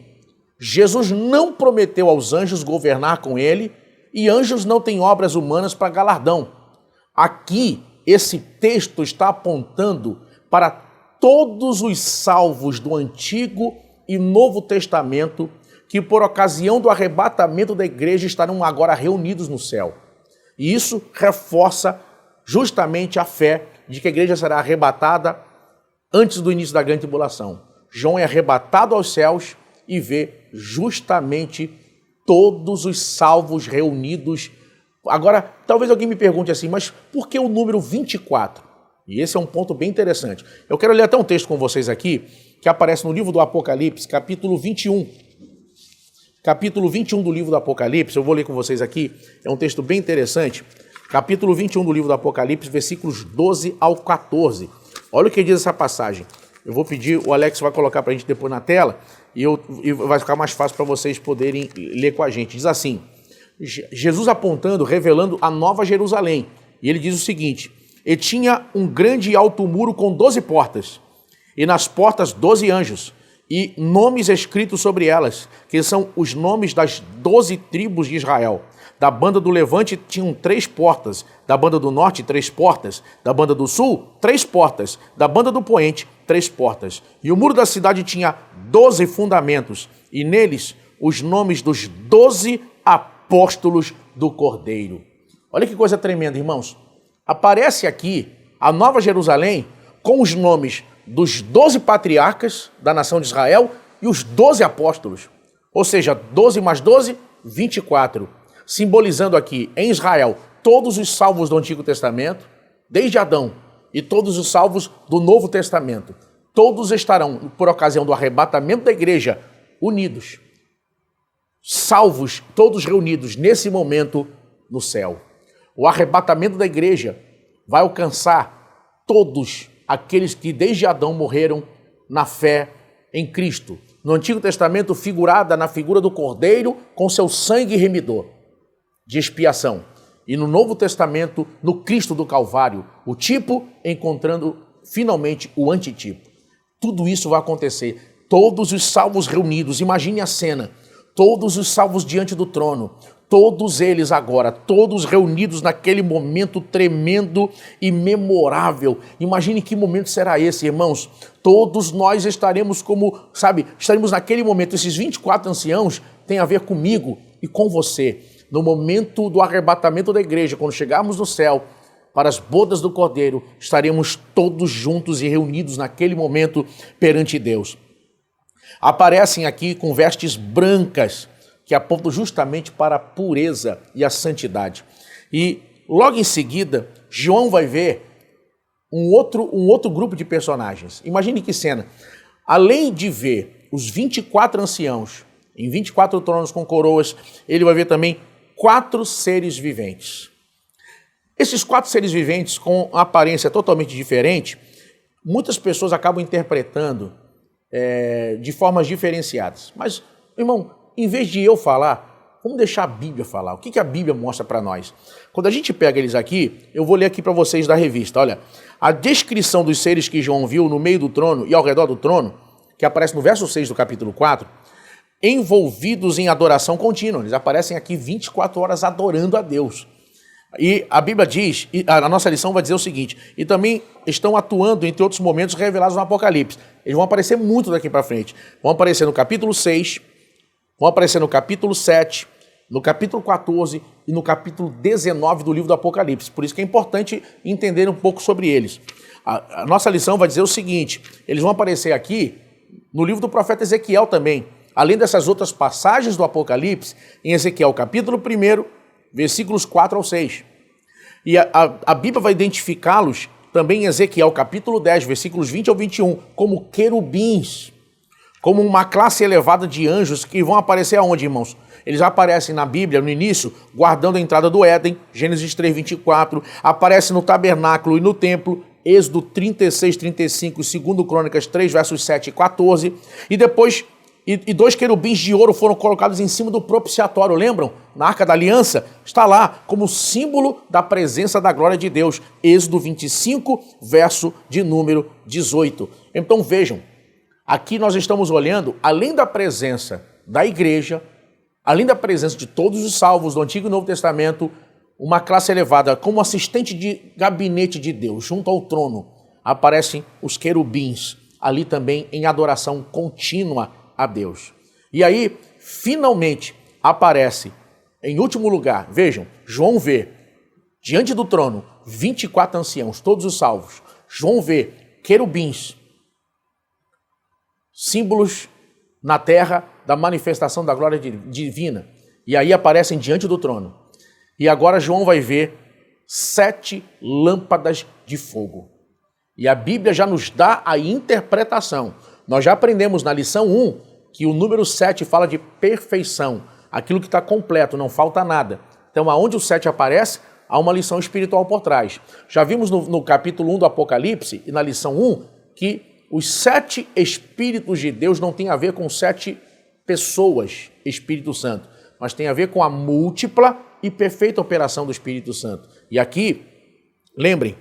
Jesus não prometeu aos anjos governar com ele e anjos não têm obras humanas para galardão. Aqui, esse texto está apontando para todos os salvos do Antigo e Novo Testamento que por ocasião do arrebatamento da igreja estarão agora reunidos no céu. E isso reforça justamente a fé de que a igreja será arrebatada antes do início da grande tribulação. João é arrebatado aos céus e vê justamente todos os salvos reunidos. Agora, talvez alguém me pergunte assim, mas por que o número 24? E esse é um ponto bem interessante. Eu quero ler até um texto com vocês aqui, que aparece no livro do Apocalipse, capítulo 21. Capítulo 21 do livro do Apocalipse, eu vou ler com vocês aqui, é um texto bem interessante. Capítulo 21 do livro do Apocalipse, versículos 12 ao 14. Olha o que diz essa passagem. Eu vou pedir, o Alex vai colocar para a gente depois na tela, e vai ficar mais fácil para vocês poderem ler com a gente. Diz assim, Jesus apontando, revelando a Nova Jerusalém. E ele diz o seguinte, e tinha um grande e alto muro com 12 portas, e nas portas 12 anjos, e nomes escritos sobre elas, que são os nomes das 12 tribos de Israel. Da banda do Levante tinham 3 portas, da banda do Norte 3 portas, da banda do Sul 3 portas, da banda do Poente 3 portas. E o muro da cidade tinha 12 fundamentos, e neles os nomes dos 12 apóstolos do Cordeiro. Olha que coisa tremenda, irmãos. Aparece aqui a Nova Jerusalém com os nomes dos 12 patriarcas da nação de Israel e os 12 apóstolos. Ou seja, 12 mais 12, 24. Simbolizando aqui em Israel todos os salvos do Antigo Testamento, desde Adão, e todos os salvos do Novo Testamento. Todos estarão, por ocasião do arrebatamento da igreja, unidos. Salvos, todos reunidos nesse momento no céu. O arrebatamento da igreja vai alcançar todos aqueles que desde Adão morreram na fé em Cristo. No Antigo Testamento, figurada na figura do Cordeiro com seu sangue remidor de expiação. E no Novo Testamento, no Cristo do Calvário, o tipo encontrando finalmente o antitipo. Tudo isso vai acontecer. Todos os salvos reunidos, imagine a cena. Todos os salvos diante do trono, Todos eles agora, todos reunidos naquele momento tremendo e memorável. Imagine que momento será esse, irmãos. Todos nós estaremos estaremos naquele momento. Esses 24 anciãos têm a ver comigo e com você. No momento do arrebatamento da igreja, quando chegarmos no céu, para as bodas do Cordeiro, estaremos todos juntos e reunidos naquele momento perante Deus. Aparecem aqui com vestes brancas, que apontam justamente para a pureza e a santidade. E logo em seguida, João vai ver um outro grupo de personagens. Imagine que cena. Além de ver os 24 anciãos, em 24 tronos com coroas, ele vai ver também 4 seres viventes. Esses 4 seres viventes, com aparência totalmente diferente, muitas pessoas acabam interpretando de formas diferenciadas. Mas, irmão, em vez de eu falar, vamos deixar a Bíblia falar. O que a Bíblia mostra para nós? Quando a gente pega eles aqui, eu vou ler aqui para vocês da revista. Olha, a descrição dos seres que João viu no meio do trono e ao redor do trono, que aparece no verso 6 do capítulo 4, envolvidos em adoração contínua. Eles aparecem aqui 24 horas adorando a Deus. E a Bíblia diz, a nossa lição vai dizer o seguinte, e também estão atuando entre outros momentos revelados no Apocalipse. Eles vão aparecer muito daqui para frente. Vão aparecer no capítulo 6, vão aparecer no capítulo 7, no capítulo 14 e no capítulo 19 do livro do Apocalipse. Por isso que é importante entender um pouco sobre eles. A nossa lição vai dizer o seguinte, eles vão aparecer aqui no livro do profeta Ezequiel também. Além dessas outras passagens do Apocalipse, em Ezequiel capítulo 1, versículos 4 ao 6. E a Bíblia vai identificá-los também em Ezequiel capítulo 10, versículos 20 ao 21, como querubins, como uma classe elevada de anjos que vão aparecer aonde, irmãos? Eles aparecem na Bíblia, no início, guardando a entrada do Éden, Gênesis 3, 24, aparecem no tabernáculo e no templo, Êxodo 36, 35, 2 Crônicas 3, versos 7 e 14, e depois... E 2 querubins de ouro foram colocados em cima do propiciatório, lembram? Na Arca da Aliança, está lá como símbolo da presença da glória de Deus. Êxodo 25, verso de número 18. Então vejam, aqui nós estamos olhando, além da presença da igreja, além da presença de todos os salvos do Antigo e Novo Testamento, uma classe elevada como assistente de gabinete de Deus, junto ao trono, aparecem os querubins, ali também em adoração contínua a Deus. E aí, finalmente, aparece, em último lugar, vejam, João vê, diante do trono, 24 anciãos, todos os salvos. João vê querubins, símbolos na terra da manifestação da glória divina. E aí aparecem diante do trono. E agora João vai ver 7 lâmpadas de fogo. E a Bíblia já nos dá a interpretação. Nós já aprendemos na lição 1 que o número 7 fala de perfeição, aquilo que está completo, não falta nada. Então, aonde o 7 aparece, há uma lição espiritual por trás. Já vimos no capítulo 1 do Apocalipse e na lição 1 que os 7 Espíritos de Deus não tem a ver com 7 pessoas, Espírito Santo, mas tem a ver com a múltipla e perfeita operação do Espírito Santo. E aqui, lembrem,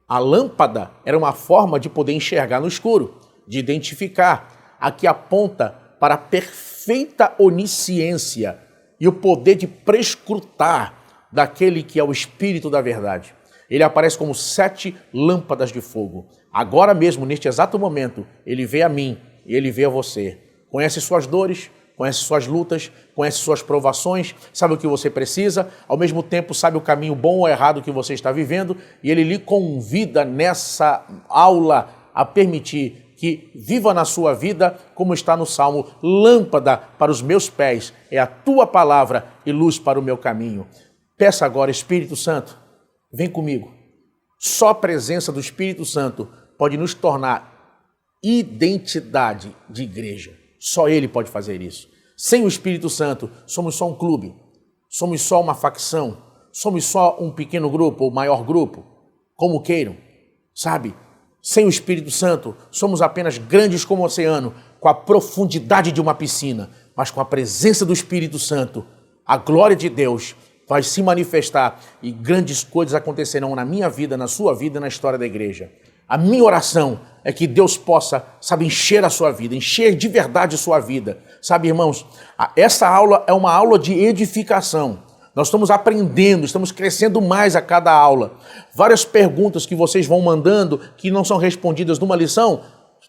a lâmpada era uma forma de poder enxergar no escuro, de identificar. Aqui aponta para a perfeita onisciência e o poder de prescrutar daquele que é o Espírito da verdade. Ele aparece como 7 lâmpadas de fogo. Agora mesmo, neste exato momento, ele vê a mim e ele vê a você. Conhece suas dores, conhece suas lutas, conhece suas provações, sabe o que você precisa, ao mesmo tempo sabe o caminho bom ou errado que você está vivendo, e ele lhe convida nessa aula a permitir que viva na sua vida, como está no Salmo, lâmpada para os meus pés, é a tua palavra e luz para o meu caminho. Peça agora, Espírito Santo, vem comigo. Só a presença do Espírito Santo pode nos tornar identidade de igreja. Só Ele pode fazer isso. Sem o Espírito Santo, somos só um clube, somos só uma facção, somos só um pequeno grupo ou maior grupo, como queiram, sabe? Sem o Espírito Santo, somos apenas grandes como o oceano, com a profundidade de uma piscina, mas com a presença do Espírito Santo, a glória de Deus vai se manifestar e grandes coisas acontecerão na minha vida, na sua vida e na história da igreja. A minha oração é que Deus possa, sabe, encher a sua vida, encher de verdade a sua vida. Sabe, irmãos, essa aula é uma aula de edificação. Nós estamos aprendendo, estamos crescendo mais a cada aula. Várias perguntas que vocês vão mandando que não são respondidas numa lição,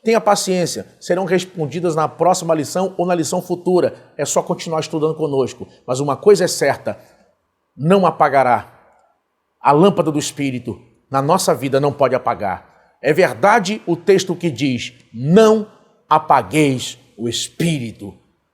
tenha paciência, serão respondidas na próxima lição ou na lição futura. É só continuar estudando conosco. Mas uma coisa é certa, não apagará. A lâmpada do Espírito na nossa vida não pode apagar. É verdade o texto que diz, não apagueis o Espírito.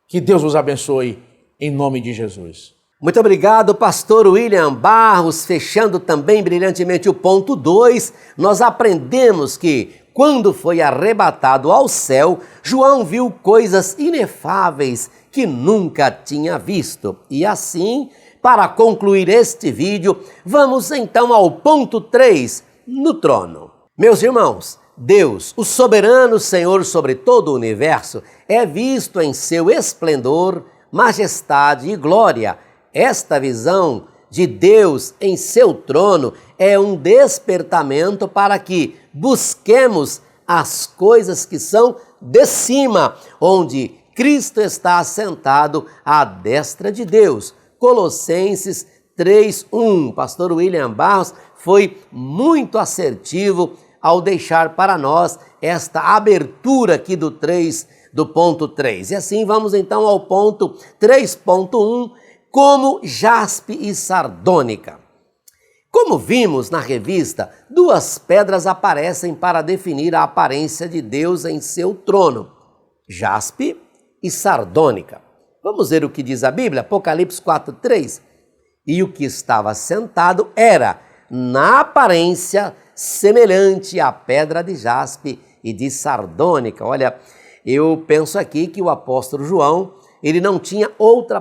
Que Deus os abençoe em nome de Jesus. Muito obrigado, pastor William Barros. Fechando também brilhantemente o ponto 2, nós aprendemos que quando foi arrebatado ao céu, João viu coisas inefáveis que nunca tinha visto. E assim, para concluir este vídeo, vamos então ao ponto 3, no trono. Meus irmãos, Deus, o soberano Senhor sobre todo o universo, é visto em seu esplendor, majestade e glória. Esta visão de Deus em seu trono é um despertamento para que busquemos as coisas que são de cima, onde Cristo está assentado à destra de Deus. Colossenses 3:1. Pastor William Barros foi muito assertivo ao deixar para nós esta abertura aqui do ponto 3. E assim vamos então ao ponto 3.1, como jaspe e sardônica. Como vimos na revista, duas pedras aparecem para definir a aparência de Deus em seu trono, jaspe e sardônica. Vamos ver o que diz a Bíblia, Apocalipse 4:3. E o que estava sentado era, na aparência, semelhante à pedra de jaspe e de sardônica. Olha, eu penso aqui que o apóstolo João, ele não tinha outra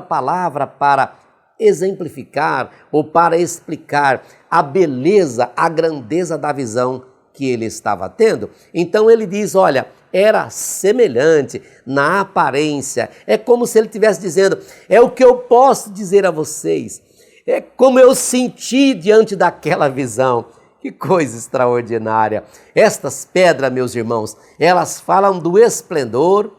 palavra para exemplificar ou para explicar a beleza, a grandeza da visão que ele estava tendo. Então ele diz, olha, era semelhante na aparência. É como se ele estivesse dizendo, é o que eu posso dizer a vocês. É como eu senti diante daquela visão. Que coisa extraordinária. Estas pedras, meus irmãos, elas falam do esplendor,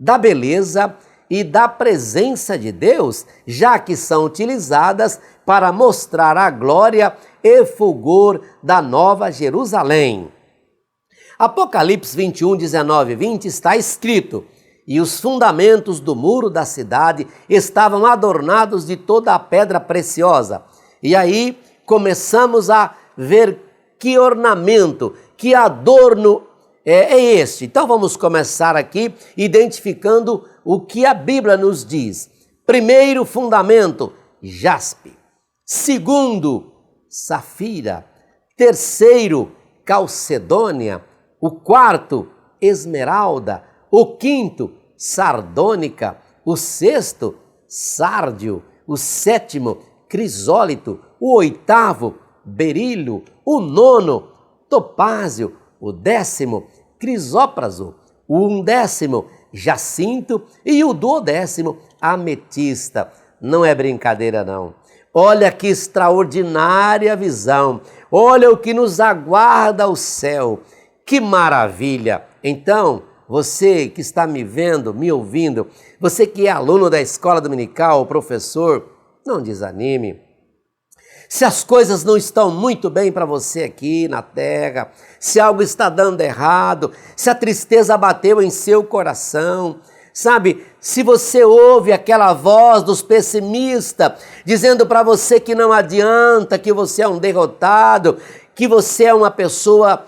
da beleza e da presença de Deus, já que são utilizadas para mostrar a glória e fulgor da Nova Jerusalém. Apocalipse 21, 19 e 20 está escrito, e os fundamentos do muro da cidade estavam adornados de toda a pedra preciosa. E aí começamos a ver que ornamento, que adorno é este. Então vamos começar aqui identificando o que a Bíblia nos diz. Primeiro fundamento, jaspe. Segundo, safira. Terceiro, calcedônia. O quarto, esmeralda. O quinto, sardônica. O sexto, sárdio. O sétimo, crisólito. O oitavo, berilo. O nono, topázio. O décimo, crisópraso. O undécimo, jacinto. E o duodécimo, ametista. Não é brincadeira, não. Olha que extraordinária visão. Olha o que nos aguarda o céu. Que maravilha! Então, você que está me vendo, me ouvindo, você que é aluno da escola dominical, professor, não desanime. Se as coisas não estão muito bem para você aqui na terra, se algo está dando errado, se a tristeza bateu em seu coração, sabe, se você ouve aquela voz dos pessimistas dizendo para você que não adianta, que você é um derrotado, que você é uma pessoa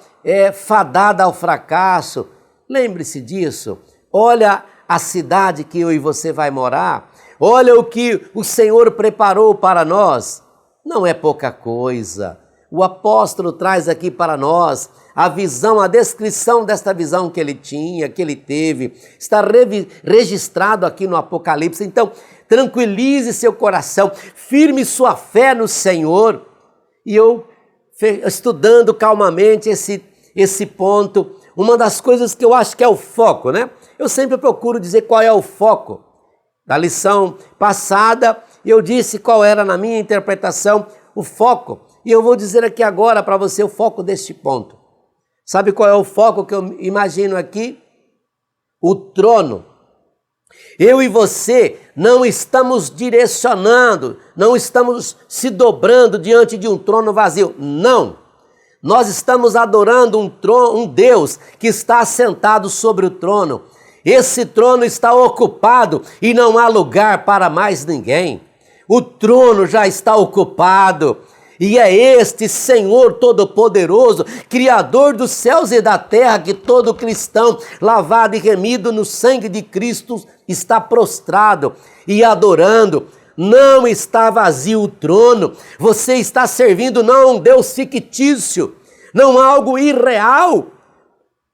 fadada ao fracasso, lembre-se disso. Olha a cidade que eu e você vai morar, olha o que o Senhor preparou para nós. Não é pouca coisa. O apóstolo traz aqui para nós a visão, a descrição desta visão que ele tinha, que ele teve. Está registrado aqui no Apocalipse. Então, tranquilize seu coração, firme sua fé no Senhor. E eu, estudando calmamente esse ponto, uma das coisas que eu acho que é o foco, né? Eu sempre procuro dizer qual é o foco. Da lição passada, eu disse qual era na minha interpretação o foco. E eu vou dizer aqui agora para você o foco deste ponto. Sabe qual é o foco que eu imagino aqui? O trono. Eu e você, não estamos direcionando, não estamos se dobrando diante de um trono vazio. Não. Nós estamos adorando um Deus que está assentado sobre o trono. Esse trono está ocupado e não há lugar para mais ninguém. O trono já está ocupado. E é este Senhor Todo-Poderoso, Criador dos céus e da terra, que todo cristão, lavado e remido no sangue de Cristo, está prostrado e adorando. Não está vazio o trono. Você está servindo não a um Deus fictício, não algo irreal.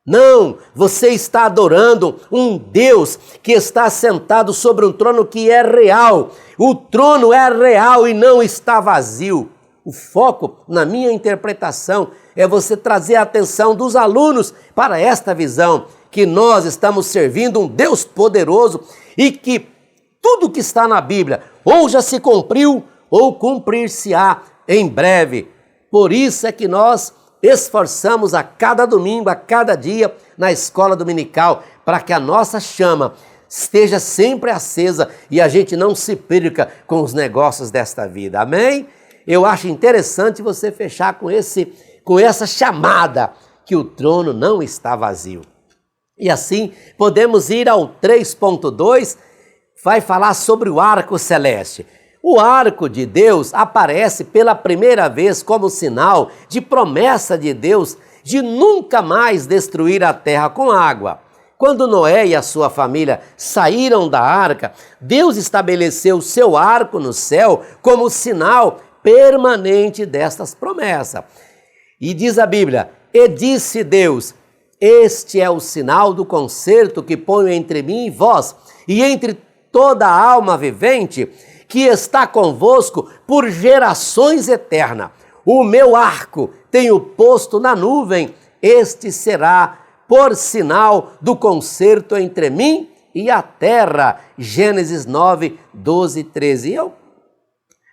Não, você está adorando um Deus que está sentado sobre um trono que é real. O trono é real e não está vazio. O foco, na minha interpretação, é você trazer a atenção dos alunos para esta visão, que nós estamos servindo um Deus poderoso e que tudo que está na Bíblia ou já se cumpriu ou cumprir-se-á em breve. Por isso é que nós esforçamos a cada domingo, a cada dia, na escola dominical, para que a nossa chama esteja sempre acesa e a gente não se perca com os negócios desta vida. Amém? Eu acho interessante você fechar com essa chamada, que o trono não está vazio. E assim, podemos ir ao 3.2, vai falar sobre o arco celeste. O arco de Deus aparece pela primeira vez como sinal de promessa de Deus de nunca mais destruir a terra com água. Quando Noé e a sua família saíram da arca, Deus estabeleceu o seu arco no céu como sinal permanente destas promessas. E diz a Bíblia, e disse Deus, este é o sinal do concerto que ponho entre mim e vós, e entre toda a alma vivente, que está convosco por gerações eternas. O meu arco tenho posto na nuvem, este será por sinal do concerto entre mim e a terra. Gênesis 9, 12 e 13. Eu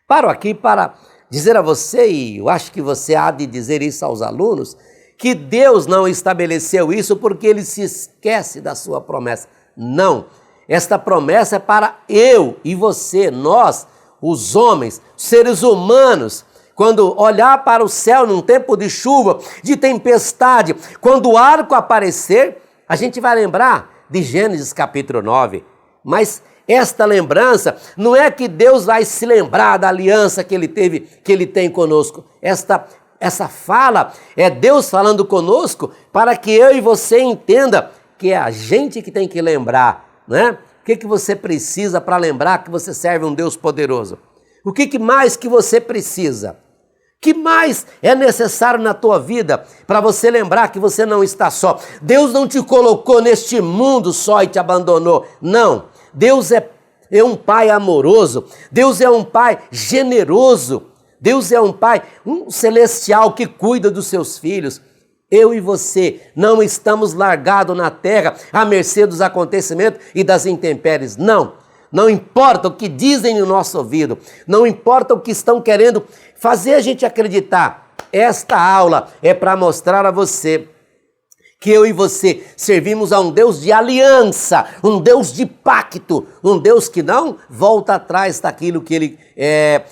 paro aqui para dizer a você, e eu acho que você há de dizer isso aos alunos, que Deus não estabeleceu isso porque Ele se esquece da sua promessa. Não. Esta promessa é para eu e você, nós, os homens, seres humanos. Quando olhar para o céu num tempo de chuva, de tempestade, quando o arco aparecer, a gente vai lembrar de Gênesis capítulo 9. Mas esta lembrança não é que Deus vai se lembrar da aliança que Ele tem conosco. Essa fala é Deus falando conosco para que eu e você entenda que é a gente que tem que lembrar, né? O que você precisa para lembrar que você serve um Deus poderoso? O que mais que você precisa? O que mais é necessário na tua vida para você lembrar que você não está só? Deus não te colocou neste mundo só e te abandonou. Não. Deus é um pai amoroso. Deus é um pai generoso. Deus é um pai, um celestial que cuida dos seus filhos. Eu e você não estamos largados na terra à mercê dos acontecimentos e das intempéries. Não. Não importa o que dizem no nosso ouvido. Não importa o que estão querendo fazer a gente acreditar. Esta aula é para mostrar a você que eu e você servimos a um Deus de aliança, um Deus de pacto, um Deus que não volta atrás daquilo que Ele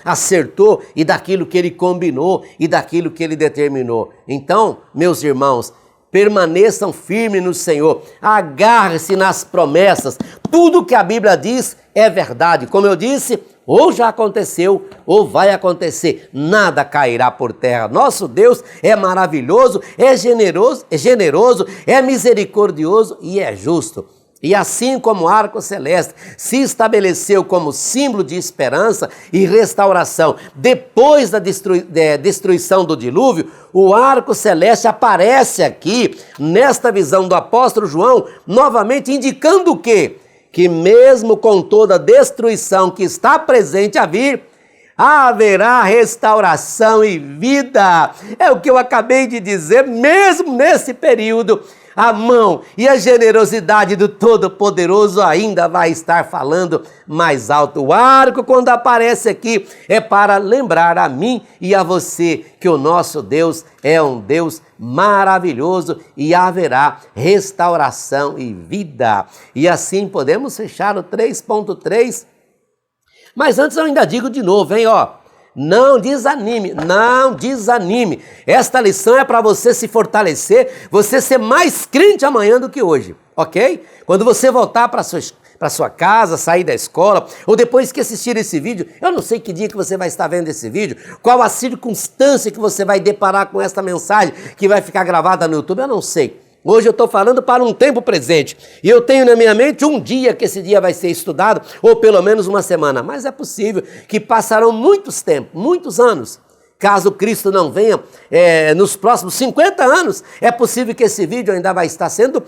acertou e daquilo que Ele combinou e daquilo que Ele determinou. Então, meus irmãos, permaneçam firmes no Senhor, agarre-se nas promessas, tudo que a Bíblia diz é verdade. Como eu disse, ou já aconteceu, ou vai acontecer, nada cairá por terra. Nosso Deus é maravilhoso, é generoso, é misericordioso e é justo. E assim como o arco celeste se estabeleceu como símbolo de esperança e restauração depois da destruição do dilúvio, o arco celeste aparece aqui, nesta visão do apóstolo João, novamente indicando o quê? Que mesmo com toda a destruição que está presente a vir, haverá restauração e vida. É o que eu acabei de dizer, mesmo nesse período, a mão e a generosidade do Todo-Poderoso ainda vai estar falando mais alto. O arco, quando aparece aqui, é para lembrar a mim e a você que o nosso Deus é um Deus maravilhoso e haverá restauração e vida. E assim podemos fechar o 3.3 Mas antes eu ainda digo de novo, hein, ó. Não desanime, não desanime. Esta lição é para você se fortalecer, você ser mais crente amanhã do que hoje, ok? Quando você voltar para sua casa, sair da escola, ou depois que assistir esse vídeo, eu não sei que dia que você vai estar vendo esse vídeo, qual a circunstância que você vai deparar com esta mensagem que vai ficar gravada no YouTube, eu não sei. Hoje eu estou falando para um tempo presente e eu tenho na minha mente um dia que esse dia vai ser estudado, ou pelo menos uma semana, mas é possível que passarão muitos anos. Caso Cristo não venha nos próximos 50 anos, é possível que esse vídeo ainda vai estar sendo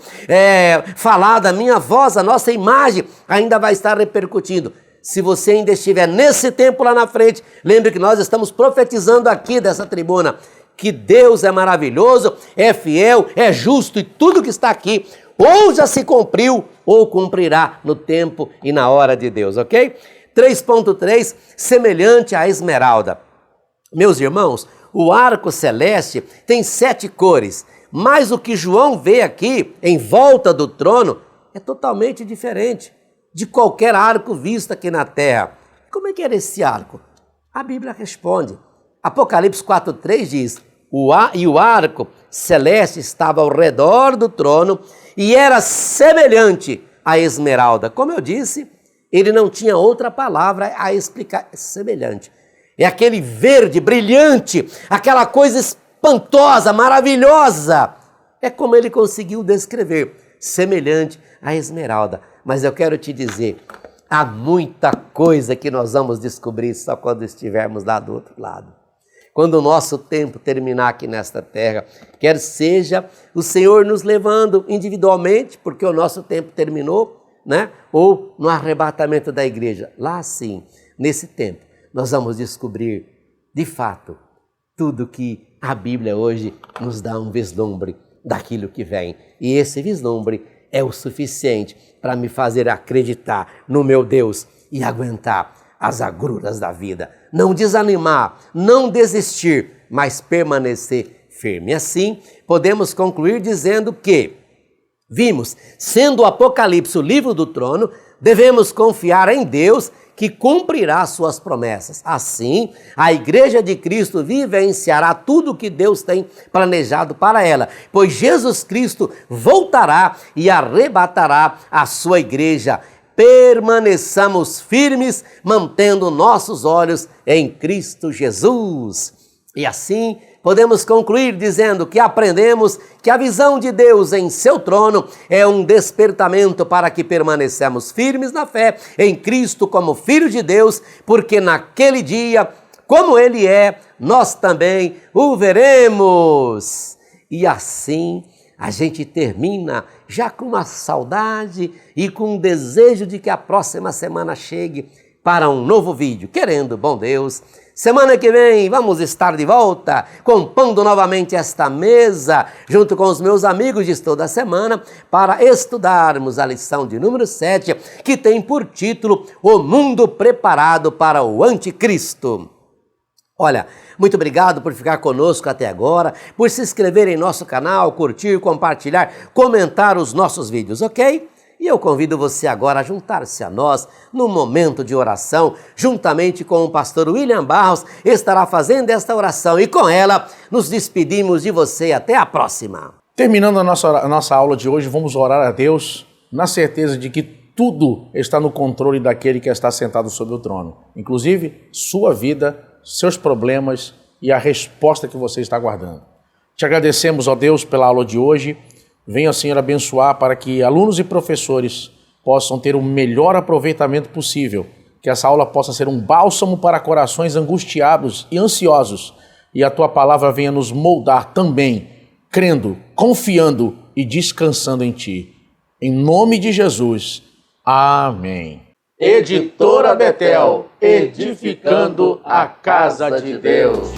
falado, a minha voz, a nossa imagem ainda vai estar repercutindo. Se você ainda estiver nesse tempo lá na frente, lembre que nós estamos profetizando aqui dessa tribuna, que Deus é maravilhoso, é fiel, é justo e tudo que está aqui ou já se cumpriu ou cumprirá no tempo e na hora de Deus, ok? 3.3, semelhante à esmeralda. Meus irmãos, o arco celeste tem 7 cores, mas o que João vê aqui em volta do trono é totalmente diferente de qualquer arco visto aqui na terra. Como é que era esse arco? A Bíblia responde. Apocalipse 4.3 diz, e o arco celeste estava ao redor do trono e era semelhante à esmeralda. Como eu disse, ele não tinha outra palavra a explicar, semelhante. É aquele verde brilhante, aquela coisa espantosa, maravilhosa. É como ele conseguiu descrever, semelhante à esmeralda. Mas eu quero te dizer, há muita coisa que nós vamos descobrir só quando estivermos lá do outro lado. Quando o nosso tempo terminar aqui nesta terra, quer seja o Senhor nos levando individualmente, porque o nosso tempo terminou, né? Ou no arrebatamento da igreja. Lá sim, nesse tempo, nós vamos descobrir, de fato, tudo que a Bíblia hoje nos dá um vislumbre daquilo que vem. E esse vislumbre é o suficiente para me fazer acreditar no meu Deus e aguentar as agruras da vida. Não desanimar, não desistir, mas permanecer firme. Assim, podemos concluir dizendo que vimos, sendo o Apocalipse o livro do trono, devemos confiar em Deus que cumprirá suas promessas. Assim, a Igreja de Cristo vivenciará tudo o que Deus tem planejado para ela, pois Jesus Cristo voltará e arrebatará a sua igreja. Permaneçamos firmes, mantendo nossos olhos em Cristo Jesus. E assim, podemos concluir dizendo que aprendemos que a visão de Deus em seu trono é um despertamento para que permaneçamos firmes na fé em Cristo como Filho de Deus, porque naquele dia, como Ele é, nós também o veremos. E assim, a gente termina já com uma saudade e com um desejo de que a próxima semana chegue para um novo vídeo. Querendo, bom Deus, semana que vem vamos estar de volta, compondo novamente esta mesa, junto com os meus amigos de toda a semana, para estudarmos a lição de número 7, que tem por título O Mundo Preparado para o Anticristo. Olha, muito obrigado por ficar conosco até agora, por se inscrever em nosso canal, curtir, compartilhar, comentar os nossos vídeos, ok? E eu convido você agora a juntar-se a nós no momento de oração, juntamente com o pastor William Barros, estará fazendo esta oração e com ela nos despedimos de você. Até a próxima. Terminando a nossa aula de hoje, vamos orar a Deus na certeza de que tudo está no controle daquele que está sentado sobre o trono, inclusive sua vida, seus problemas e a resposta que você está aguardando. Te agradecemos, ó Deus, pela aula de hoje. Venha, Senhor, abençoar para que alunos e professores possam ter o melhor aproveitamento possível, que essa aula possa ser um bálsamo para corações angustiados e ansiosos, e a Tua palavra venha nos moldar também, crendo, confiando e descansando em Ti. Em nome de Jesus. Amém. Editora Betel, edificando a casa de Deus.